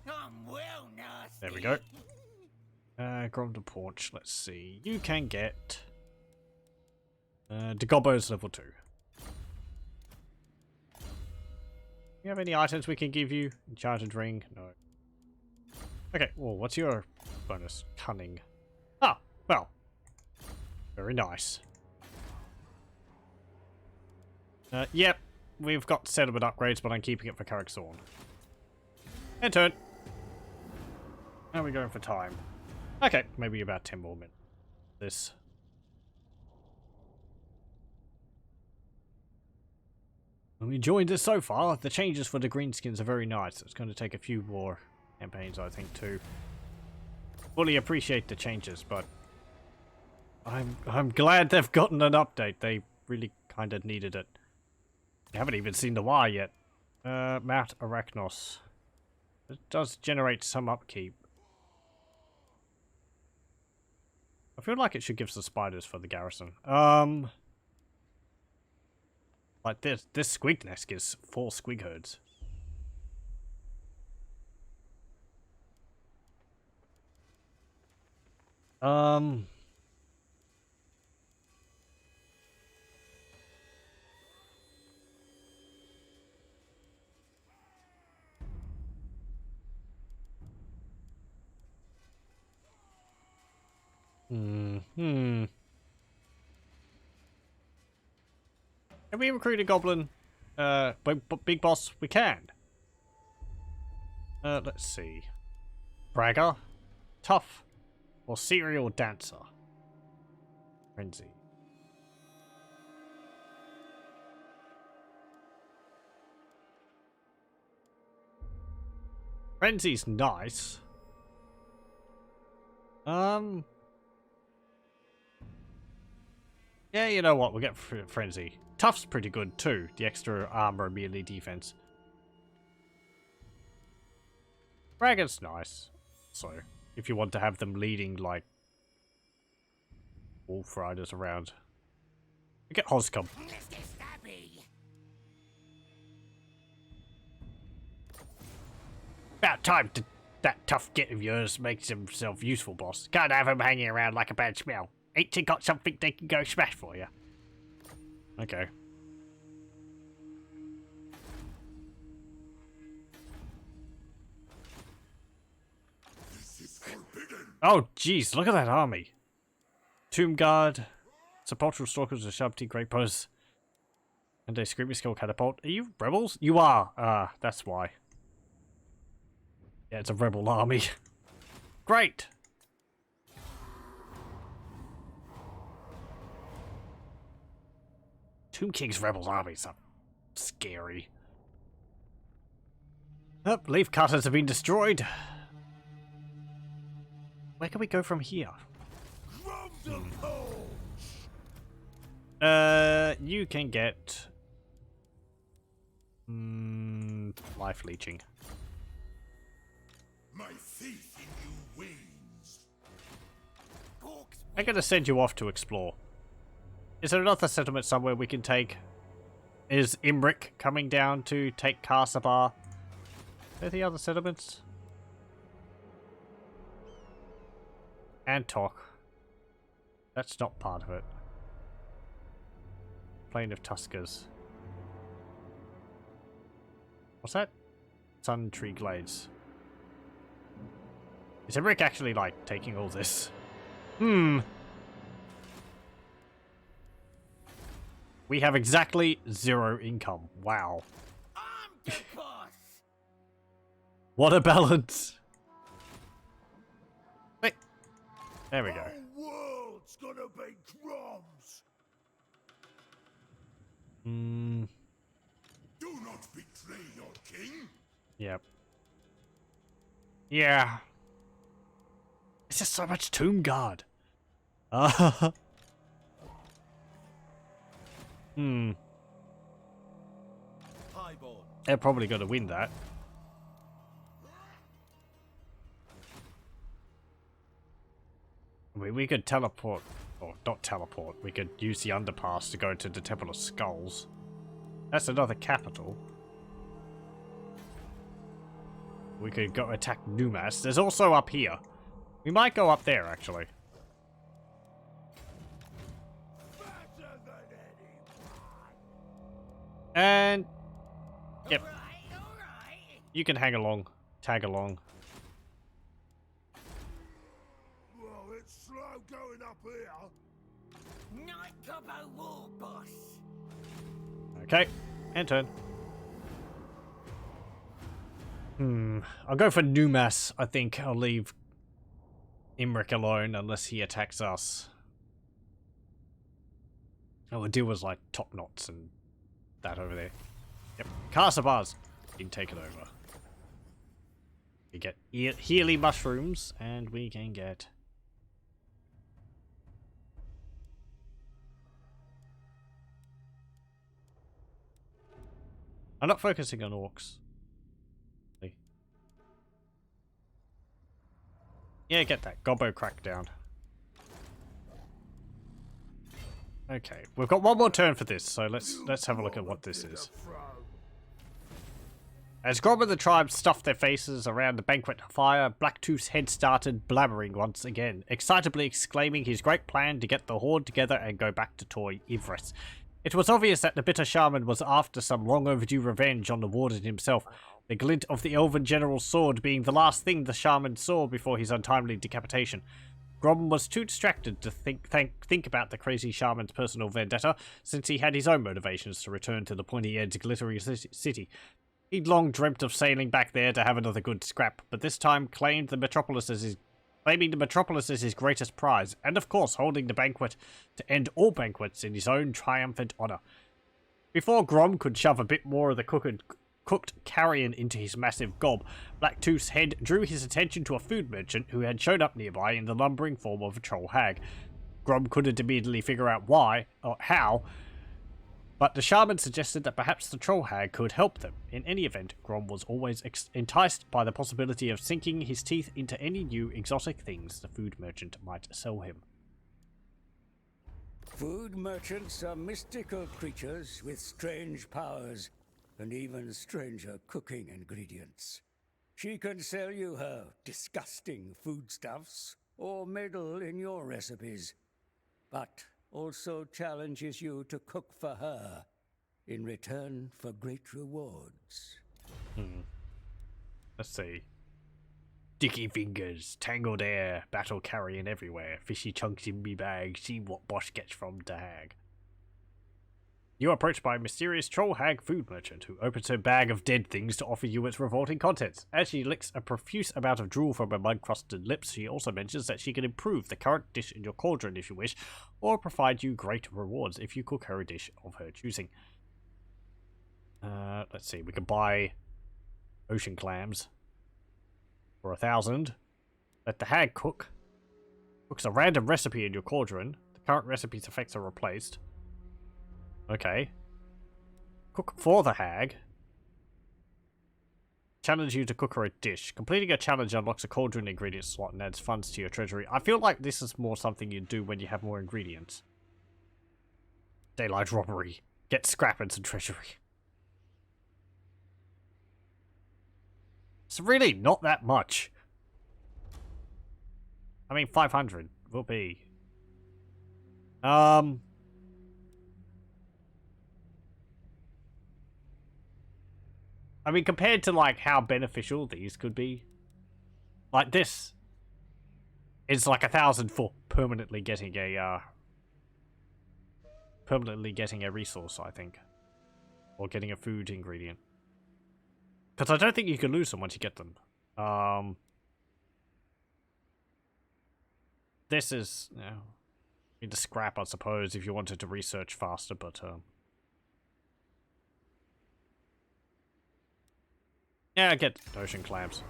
I'm well nasty. There we go. Grom the Paunch. Let's see. You can get Dagobbo's level 2. You have any items we can give you? Enchanted ring? No. Okay, well, what's your bonus? Cunning. Ah, well. Very nice. Yep, we've got settlement upgrades, but I'm keeping it for Carrickthorne. End turn. Now we're going for time. Okay, maybe about 10 more minutes. This. I'm enjoying this so far. The changes for the greenskins are very nice. It's going to take a few more campaigns, I think, to fully appreciate the changes, but I'm glad they've gotten an update. They really kind of needed it. I haven't even seen the Y yet. Mount Arachnos. It does generate some upkeep. I feel like it should give some spiders for the garrison. Like this squig nest gives 4 squig herds. Can we recruit a goblin? Big boss, we can. Let's see. Bragger, tough, or serial dancer. Frenzy. Frenzy's nice. Yeah, you know what? We'll get Frenzy. Tough's pretty good too. The extra armor and melee defense. Bragger's nice. So, if you want to have them leading like wolf riders around. We get Hoscom. Mr. Stabby. About time that tough git of yours makes himself useful, boss. Can't have him hanging around like a bad smell. Ain't they got something they can go smash for you? Okay. Oh, jeez, look at that army. Tomb Guard, Sepulchral Stalkers, a Sharp T Great Pose, and a Screaming Skull Catapult. Are you rebels? You are. That's why. Yeah, it's a rebel army. Great. Tomb King's rebels armies are scary. Oh, leaf cutters have been destroyed. Where can we go from here? Grom the Paunch. You can get life leeching. My faith in you wanes. I'm gonna send you off to explore. Is there another settlement somewhere we can take? Is Imric coming down to take Karsabar? Are the other settlements? Antok. That's not part of it. Plain of Tuskers. What's that? Sun Tree Glades. Is Imric actually, like, taking all this? We have exactly 0 income. Wow. I'm the boss. What a balance. Wait. There we go. The whole world's gonna be Grom's. Hmm. Do not betray your king. Yep. Yeah. It's just so much Tomb Guard. Hmm. Highborn. They're probably going to win that. We could teleport, or not teleport, we could use the underpass to go to the Temple of Skulls. That's another capital. We could go attack Numas. There's also up here. We might go up there, actually. Better than anyone. And... yep, All right. you can hang along. Tag along. Well, it's slow going up here. Night Cobbo War Boss. Okay, and turn. I'll go for Numas. I think I'll leave Imric alone unless he attacks us. Oh, the deal was like top knots and that over there. Yep, Castle Bars. You can take it over. We get Healy mushrooms and we can get... I'm not focusing on orcs. Yeah, get that. Gobbo crackdown. Okay, we've got one more turn for this, so let's have a look at what this is. As Grom and the tribe stuffed their faces around the banquet fire, Blacktooth's head started blabbering once again, excitably exclaiming his great plan to get the horde together and go back to Toy Ivris. It was obvious that the bitter shaman was after some long overdue revenge on the warden himself, the glint of the elven general's sword being the last thing the shaman saw before his untimely decapitation. Grom was too distracted to think about the crazy shaman's personal vendetta, since he had his own motivations to return to the pointy-edged, glittering city. He'd long dreamt of sailing back there to have another good scrap, but this time claiming the metropolis as his greatest prize, and of course holding the banquet to end all banquets in his own triumphant honour. Before Grom could shove a bit more of the cooked carrion into his massive gob, Blacktooth's head drew his attention to a food merchant who had shown up nearby in the lumbering form of a troll hag. Grom couldn't immediately figure out why, or how, but the shaman suggested that perhaps the troll hag could help them. In any event, Grom was always enticed by the possibility of sinking his teeth into any new exotic things the food merchant might sell him. Food merchants are mystical creatures with strange powers and even stranger cooking ingredients. She can sell you her disgusting foodstuffs or meddle in your recipes, but also challenges you to cook for her in return for great rewards. Let's see. Dicky fingers, tangled hair, battle carrion everywhere, fishy chunks in me bag, see what Bosch gets from the hag. You are approached by a mysterious troll hag food merchant who opens her bag of dead things to offer you its revolting contents. As she licks a profuse amount of drool from her mud-crusted lips, she also mentions that she can improve the current dish in your cauldron if you wish, or provide you great rewards if you cook her a dish of her choosing. Let's see, we can buy ocean clams for 1,000. Let the hag cook. Cooks a random recipe in your cauldron. The current recipe's effects are replaced. Okay. Cook for the hag. Challenge you to cook her a dish. Completing a challenge unlocks a cauldron ingredient slot and adds funds to your treasury. I feel like this is more something you do when you have more ingredients. Daylight robbery. Get scrap and some treasury. It's really not that much. I mean, 500 will be. I mean, compared to, like, how beneficial these could be. Like, this is like 1,000 for permanently getting a, resource, I think. Or getting a food ingredient. Because I don't think you can lose them once you get them. this is... need to scrap, I suppose, if you wanted to research faster, but... yeah, I get ocean clams.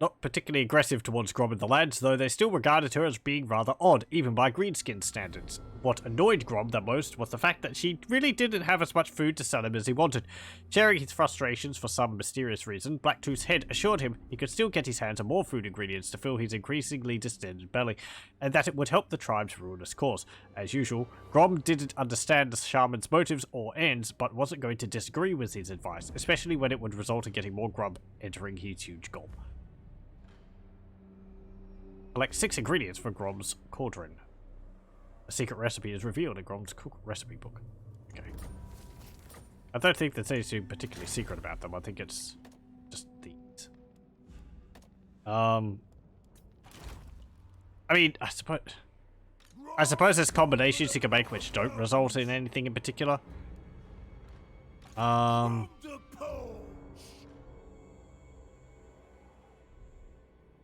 Not particularly aggressive towards Grom and the lads, though they still regarded her as being rather odd, even by Greenskin standards. What annoyed Grom the most was the fact that she really didn't have as much food to sell him as he wanted. Sharing his frustrations for some mysterious reason, Blacktooth's head assured him he could still get his hands on more food ingredients to fill his increasingly distended belly, and that it would help the tribe's ruinous cause. As usual, Grom didn't understand the shaman's motives or ends, but wasn't going to disagree with his advice, especially when it would result in getting more grub entering his huge gulp. Collect 6 ingredients for Grom's cauldron. A secret recipe is revealed in Grom's cook recipe book. Okay. I don't think there's anything particularly secret about them. I think it's just these. I mean, I suppose there's combinations you can make which don't result in anything in particular. Grom the Paunch.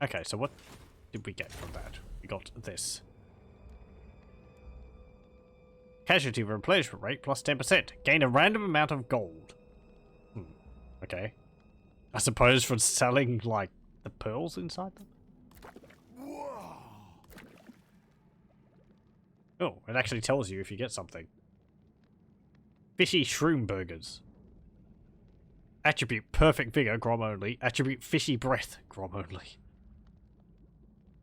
Okay, so what did we get from that? We got this. Casualty replenishment rate plus 10%. Gain a random amount of gold. Okay. I suppose for selling, like, the pearls inside them? Oh, it actually tells you if you get something. Fishy shroom burgers. Attribute perfect vigor, Grom only. Attribute fishy breath, Grom only.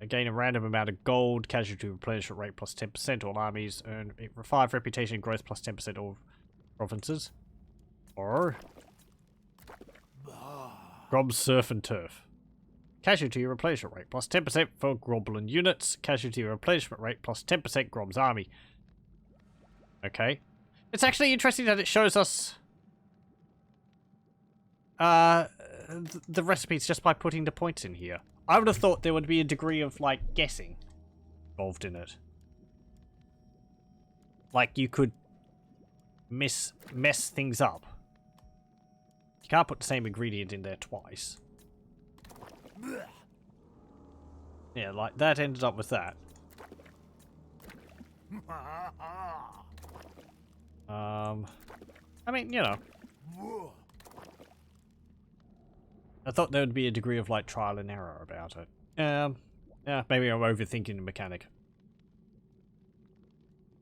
Gain a random amount of gold, casualty replenishment rate plus 10%, all armies earn 5 reputation growth plus 10% all provinces. Or Grom's surf and turf. Casualty replenishment rate plus 10% for Groblin units, casualty replenishment rate plus 10% Grom's army. Okay. It's actually interesting that it shows us the recipes just by putting the points in here. I would have thought there would be a degree of, like, guessing involved in it. Like, you could mess things up. You can't put the same ingredient in there twice. Yeah, like, that ended up with that. I mean, you know. I thought there would be a degree of, like, trial and error about it. Yeah, maybe I'm overthinking the mechanic.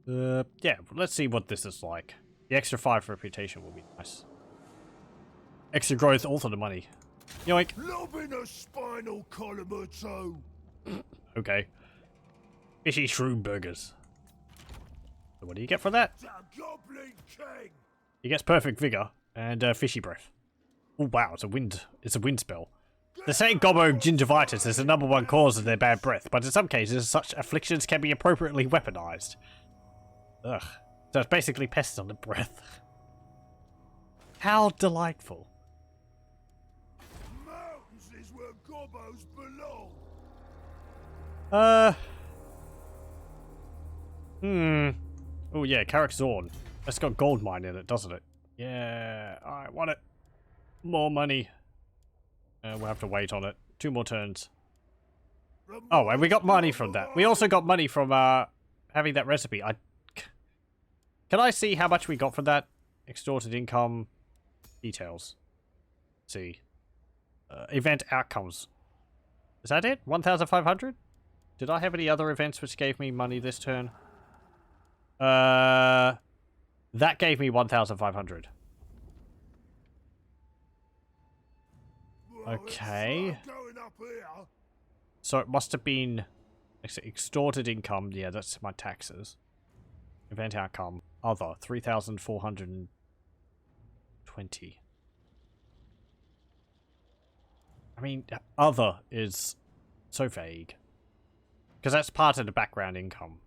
Yeah, let's see what this is like. The extra 5 reputation will be nice. Extra growth, all for the money. Yoink! Lobbing a spinal column or two. Okay. Fishy shroom burgers. So what do you get for that? The Goblin King. He gets perfect vigor and fishy breath. Oh wow, it's a wind spell. They're saying Gobbo gingivitis is the #1 cause of their bad breath, but in some cases such afflictions can be appropriately weaponized. Ugh. So it's basically pestilent breath. How delightful. Mountains is where Gobbos belong. Oh yeah, Carrick Zorn. That's got gold mine in it, doesn't it? Yeah, I want it. More money. We'll have to wait on it. 2 more turns. Oh, and we got money from that. We also got money from having that recipe. Can I see how much we got from that? Extorted income. Details. Let's see. Event outcomes. Is that it? 1,500? Did I have any other events which gave me money this turn? That gave me 1,500. Okay. So it must have been extorted income. Yeah, that's my taxes. Event outcome. Other. 3,420. I mean, other is so vague. Because that's part of the background income.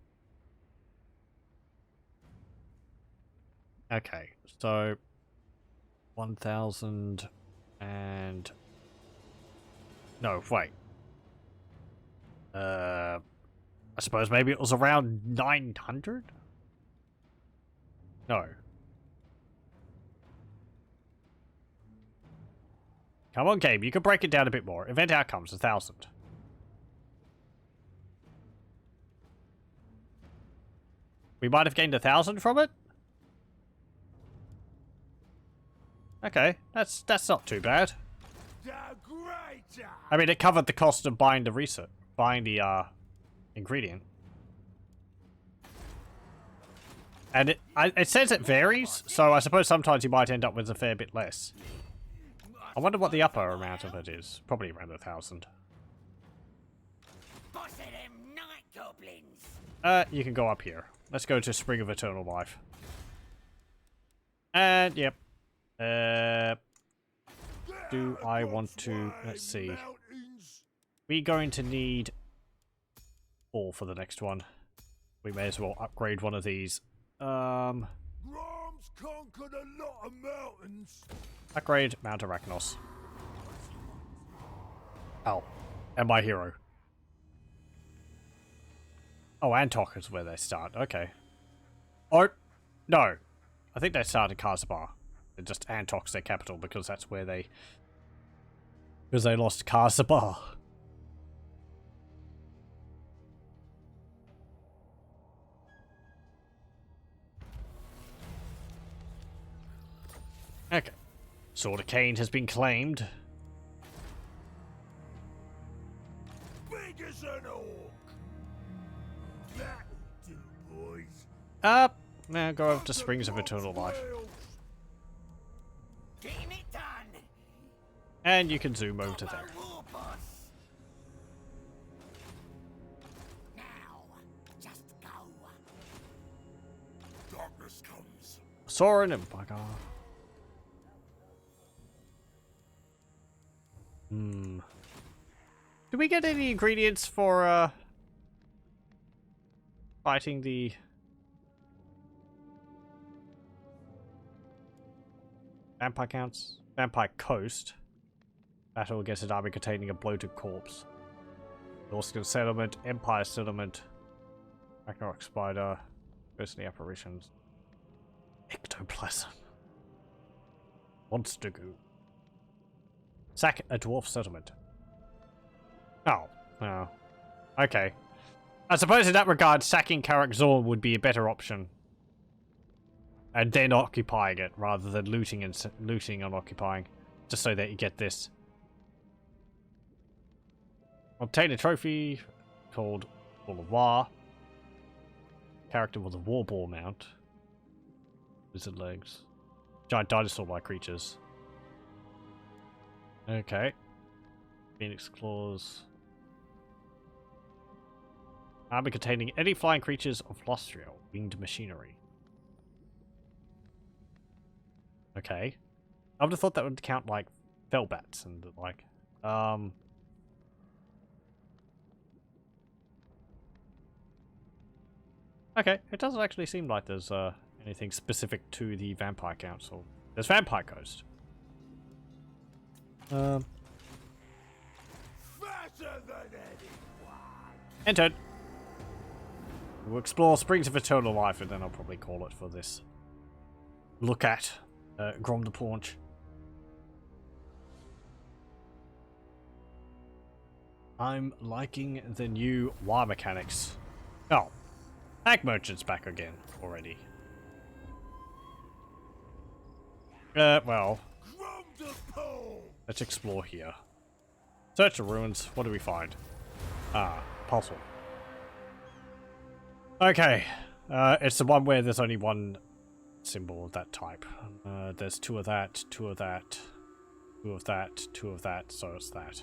Okay, so 1,000 and... No, wait. I suppose maybe it was around 900? No. Come on, game. You can break it down a bit more. Event outcomes, 1,000. We might have gained 1,000 from it? Okay, that's not too bad. The greater. I mean, it covered the cost of buying the ingredient. And it says it varies, so I suppose sometimes you might end up with a fair bit less. I wonder what the upper amount of it is. Probably around 1,000. Boss of them night goblins. You can go up here. Let's go to Spring of Eternal Life. And, yep. Do I want to... Let's see. We're going to need 4 for the next one. We may as well upgrade one of these. Grom's conquered a lot of mountains. Upgrade Mount Arachnos. Oh. And my hero. Oh, Antok is where they start. Okay. Or... No. I think they start at Karzabar. Just Antok's their capital because that's where they... Because they lost Karzabar. Okay. Sword of Cain has been claimed. Big as an orc. That'll do, boys. Now go over to Springs of Eternal Life. Getting it done. And you can zoom over to there. War boss. Now, just go. Darkness comes. Soren and bugger. Do we get any ingredients for, fighting the... Vampire counts? Vampire Coast. Battle against an army containing a bloated corpse. Norscan Settlement, Empire Settlement, Ragnarok Spider, Ghostly Apparitions, Ectoplasm, Monster Goo. Sack a dwarf settlement. Oh, no. Okay. I suppose in that regard, sacking Karak Zorn would be a better option. And then occupying it, rather than looting and occupying. Just so that you get this. Obtain a trophy called Ball of War. Character with a war ball mount. Lizard legs. Giant dinosaur-like creatures. Okay. Phoenix claws. Armor containing any flying creatures of Lustria, winged machinery. Okay. I would have thought that would count like Fellbats and like Okay, it doesn't actually seem like there's anything specific to the Vampire Council. There's Vampire Coast. Faster than anyone. Entered. We'll explore Springs of Eternal Life, and then I'll probably call it for this. Look at Grom the Paunch. I'm liking the new wire mechanics. Oh, Ag Merchant's back again already. Well, Grom the Paunch. let's explore here. Search the ruins. What do we find? Ah, puzzle. Okay, it's the one where there's only one symbol of that type. There's 2 of that, 2 of that, 2 of that, 2 of that, so it's that.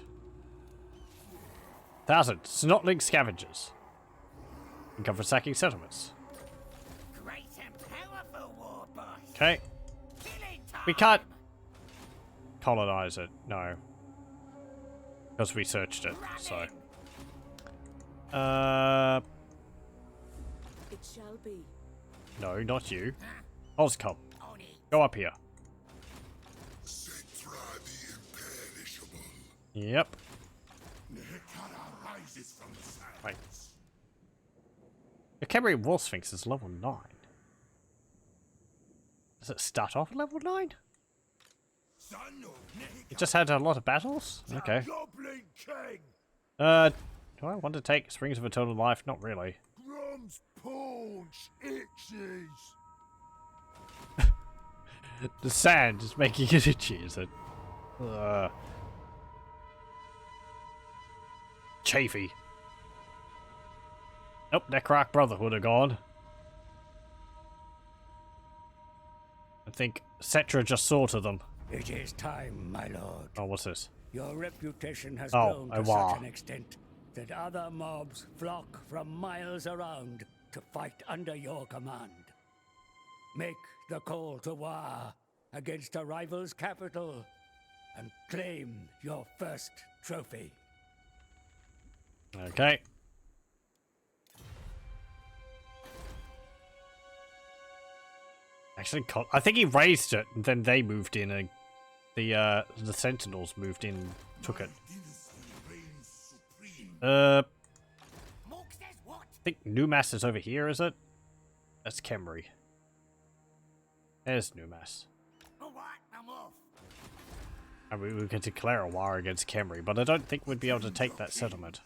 1,000 Snotling Scavengers. Income for sacking settlements. Great and powerful war boss. Okay, Killing time. we can't colonize it, no. Because we searched it, so. It shall be. No, not you. Ozcom, On it. go up here. Setra the imperishable. Yep. Nekara rises from the sands. Right. The Khemri War Sphinx is level 9. Does it start off at level 9? Son of It just had a lot of battles? Okay. Goblin King. Do I want to take Springs of Eternal Life? Not really. Grom Grom's paunch itches. The sand is making it itchy, is it? Chafy. Nope, Necroc Brotherhood are gone. I think Cetra just saw to them. It is time, my lord. Oh, what's this? Your reputation has Oh, grown a to war. such an extent that other mobs flock from miles around to fight under your command. Make the call to war against a rival's capital and claim your first trophy. Okay. Actually, I think he raised it, and then they moved in, and the Sentinels moved in, and took it. I think Numas is over here, is it? That's Khemri. There's Numas. Alright, I'm off. And we can declare a war against Khemri, but I don't think we'd be able to take that settlement.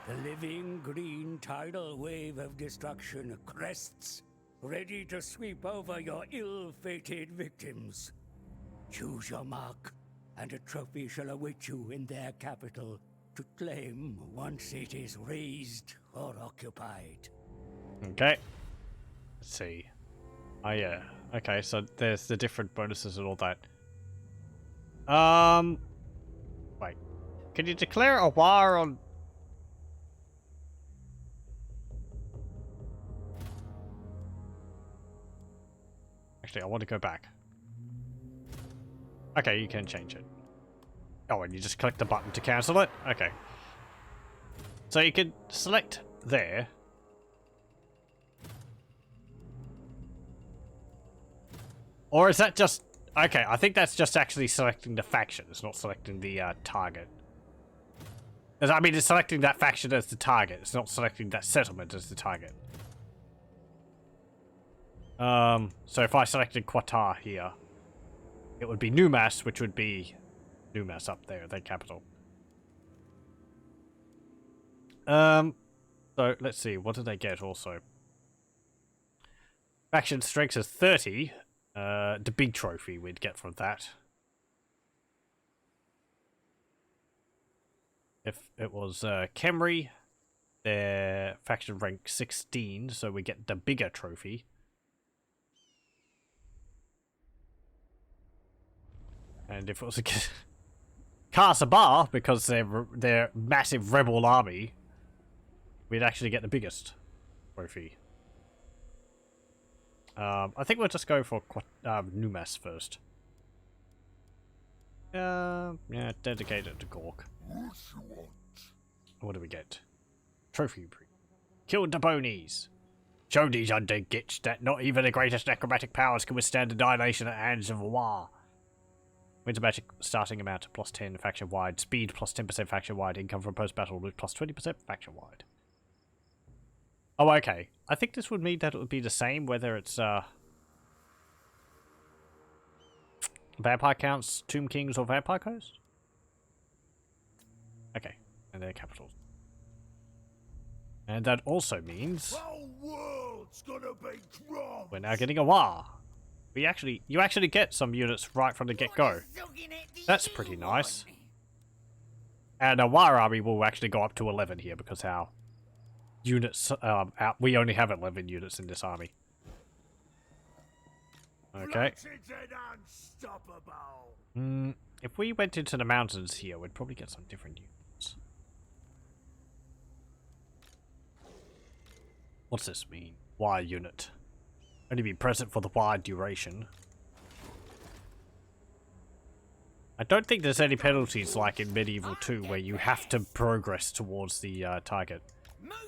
The living green tidal wave of destruction crests, ready to sweep over your ill-fated victims. Choose your mark, and a trophy shall await you in their capital to claim once it is razed or occupied. Okay. Let's see. Oh yeah. Okay, so there's the different bonuses and all that. Wait. Can you declare a war on... Actually, I want to go back. Okay, you can change it. Oh, and you just click the button to cancel it? Okay. So you can select there. Or is that just... Okay, I think that's just actually selecting the faction. It's not selecting the target. I mean, it's selecting that faction as the target. It's not selecting that settlement as the target. So if I selected Qatar here, it would be Numas, which would be Numas up there, their capital. So let's see, what did they get also? Faction strength is 30. The big trophy we'd get from that. If it was Khemri, their faction rank 16, so we get the bigger trophy. And if it was a Karsabar, because they're massive rebel army, we'd actually get the biggest trophy. I think we'll just go for Numas first. Yeah, dedicated to Gork. What do we get? Trophy. Killed the ponies. Show these undead gits that not even the greatest necromantic powers can withstand annihilation at the hands of a war. Winter magic starting amount plus 10 faction wide. Speed plus 10% faction wide. Income from post battle loot plus 20% faction wide. Oh, okay. I think this would mean that it would be the same whether it's Vampire Counts, Tomb Kings, or Vampire Coast? Okay. And their capitals. And that also means The whole world's gonna be Grom. we're now getting a war. You actually get some units right from the get-go. That's pretty nice. And our war army will actually go up to 11 here because our units, we only have 11 units in this army. Okay. Unstoppable. If we went into the mountains here, we'd probably get some different units. What's this mean? War unit. Only be present for the wide duration. I don't think there's any penalties like in Medieval 2 where you have to progress towards the target.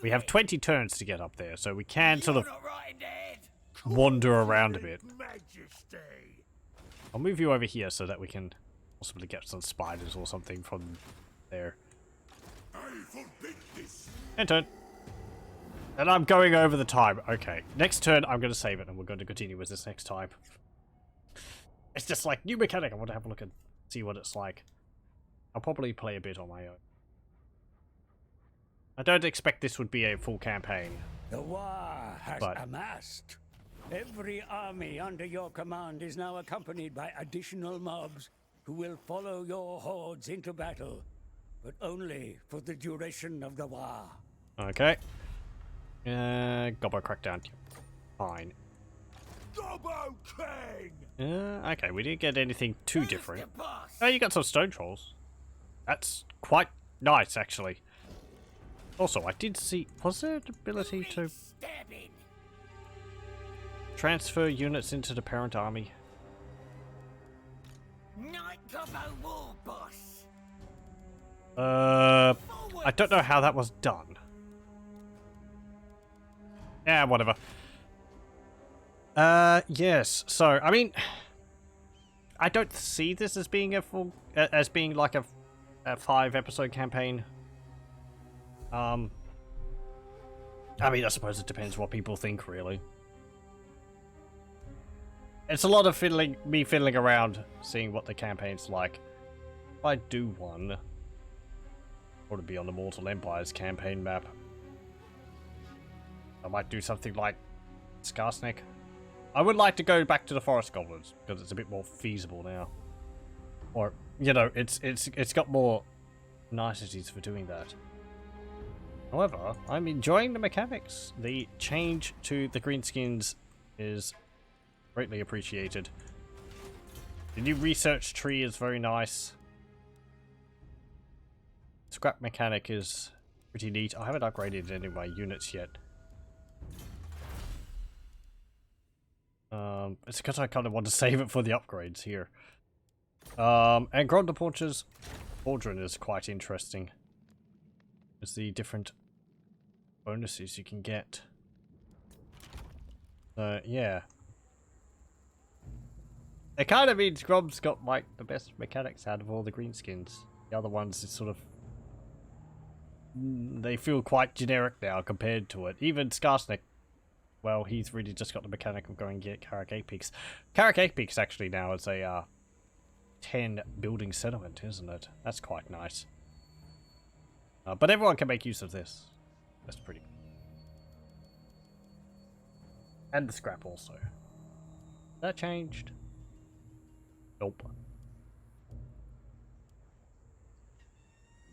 We have 20 turns to get up there, so we can sort of wander around a bit. Majesty. I'll move you over here so that we can possibly get some spiders or something from there. I forbid this. End turn. And I'm going over the time. Okay. Next turn, I'm going to save it, and we're going to continue with this next time. It's just like new mechanic. I want to have a look and see what it's like. I'll probably play a bit on my own. I don't expect this would be a full campaign. The war has But- amassed. Every army under your command is now accompanied by additional mobs who will follow your hordes into battle, but only for the duration of the war. Okay. Gobbo crackdown. Fine. Gobbo King! Okay, we didn't get anything too different. The boss. Oh, you got some stone trolls. That's quite nice, actually. Also, I did see... Was there an ability to Stabbing. transfer units into the parent army? Night Gobbo War Boss. I don't know how that was done. Yeah, whatever. Yes. So, I mean, I don't see this as being a full, as being like a 5-episode campaign. I mean, I suppose it depends what people think, really. It's a lot of me fiddling around, seeing what the campaign's like. If I do one, or to be on the Mortal Empire's campaign map, I might do something like Skarsnik. I would like to go back to the Forest Goblins because it's a bit more feasible now. Or, you know, it's got more niceties for doing that. However, I'm enjoying the mechanics. The change to the greenskins is greatly appreciated. The new research tree is very nice. Scrap mechanic is pretty neat. I haven't upgraded any of my units yet. It's because I kind of want to save it for the upgrades here. And Grom the Paunch's Warden is quite interesting. It's the different bonuses you can get. Yeah. It kind of means Grom's got like the best mechanics out of all the greenskins. The other ones is sort of... they feel quite generic now compared to it. Even Skarsnik, well, he's really just got the mechanic of going and get Carrick Apex. Carrick Apex actually now is a 10 building settlement, isn't it? That's quite nice. But everyone can make use of this. That's pretty. And the scrap also. That changed? Nope.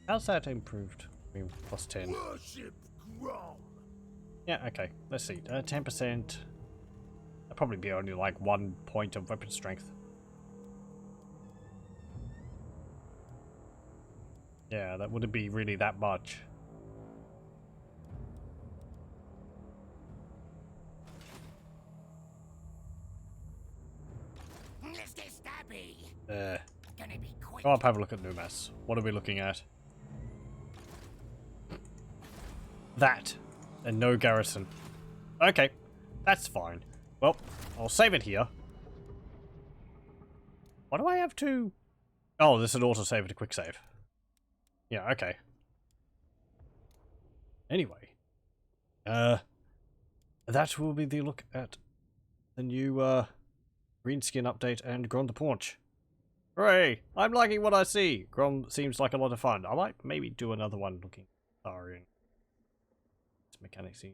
How's that improved? I mean, plus 10. Worship Grom! Yeah, okay. Let's see. 10%. That'd probably be only like 1 point of weapon strength. Yeah, that wouldn't be really that much. Let's get stabby. Gonna be quick. Go up, have a look at Numas. What are we looking at? That. And no garrison. Okay. That's fine. Well, I'll save it here. Why do I have to... Oh, this is an autosave to quick save. Yeah, okay. Anyway. That will be the look at the new, greenskin update and Grom the Paunch. Hooray! I'm liking what I see. Grom seems like a lot of fun. I might maybe do another one looking at its mechanics.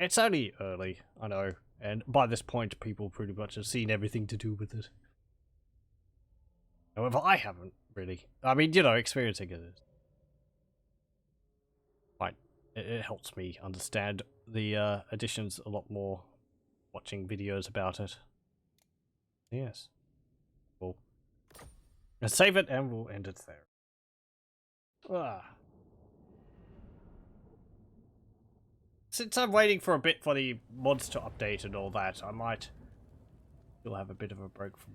It's only early, I know, and by this point people pretty much have seen everything to do with it. However, I haven't really. I mean, you know, experiencing it is fine. It helps me understand the additions a lot more watching videos about it. Yes. Cool. Let's save it and we'll end it there. Since I'm waiting for a bit for the mods to update and all that, I might still have a bit of a break from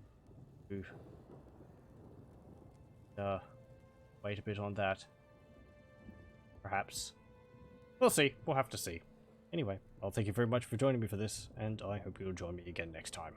wait a bit on that. Perhaps. We'll see. We'll have to see. Anyway, well, thank you very much for joining me for this, and I hope you'll join me again next time.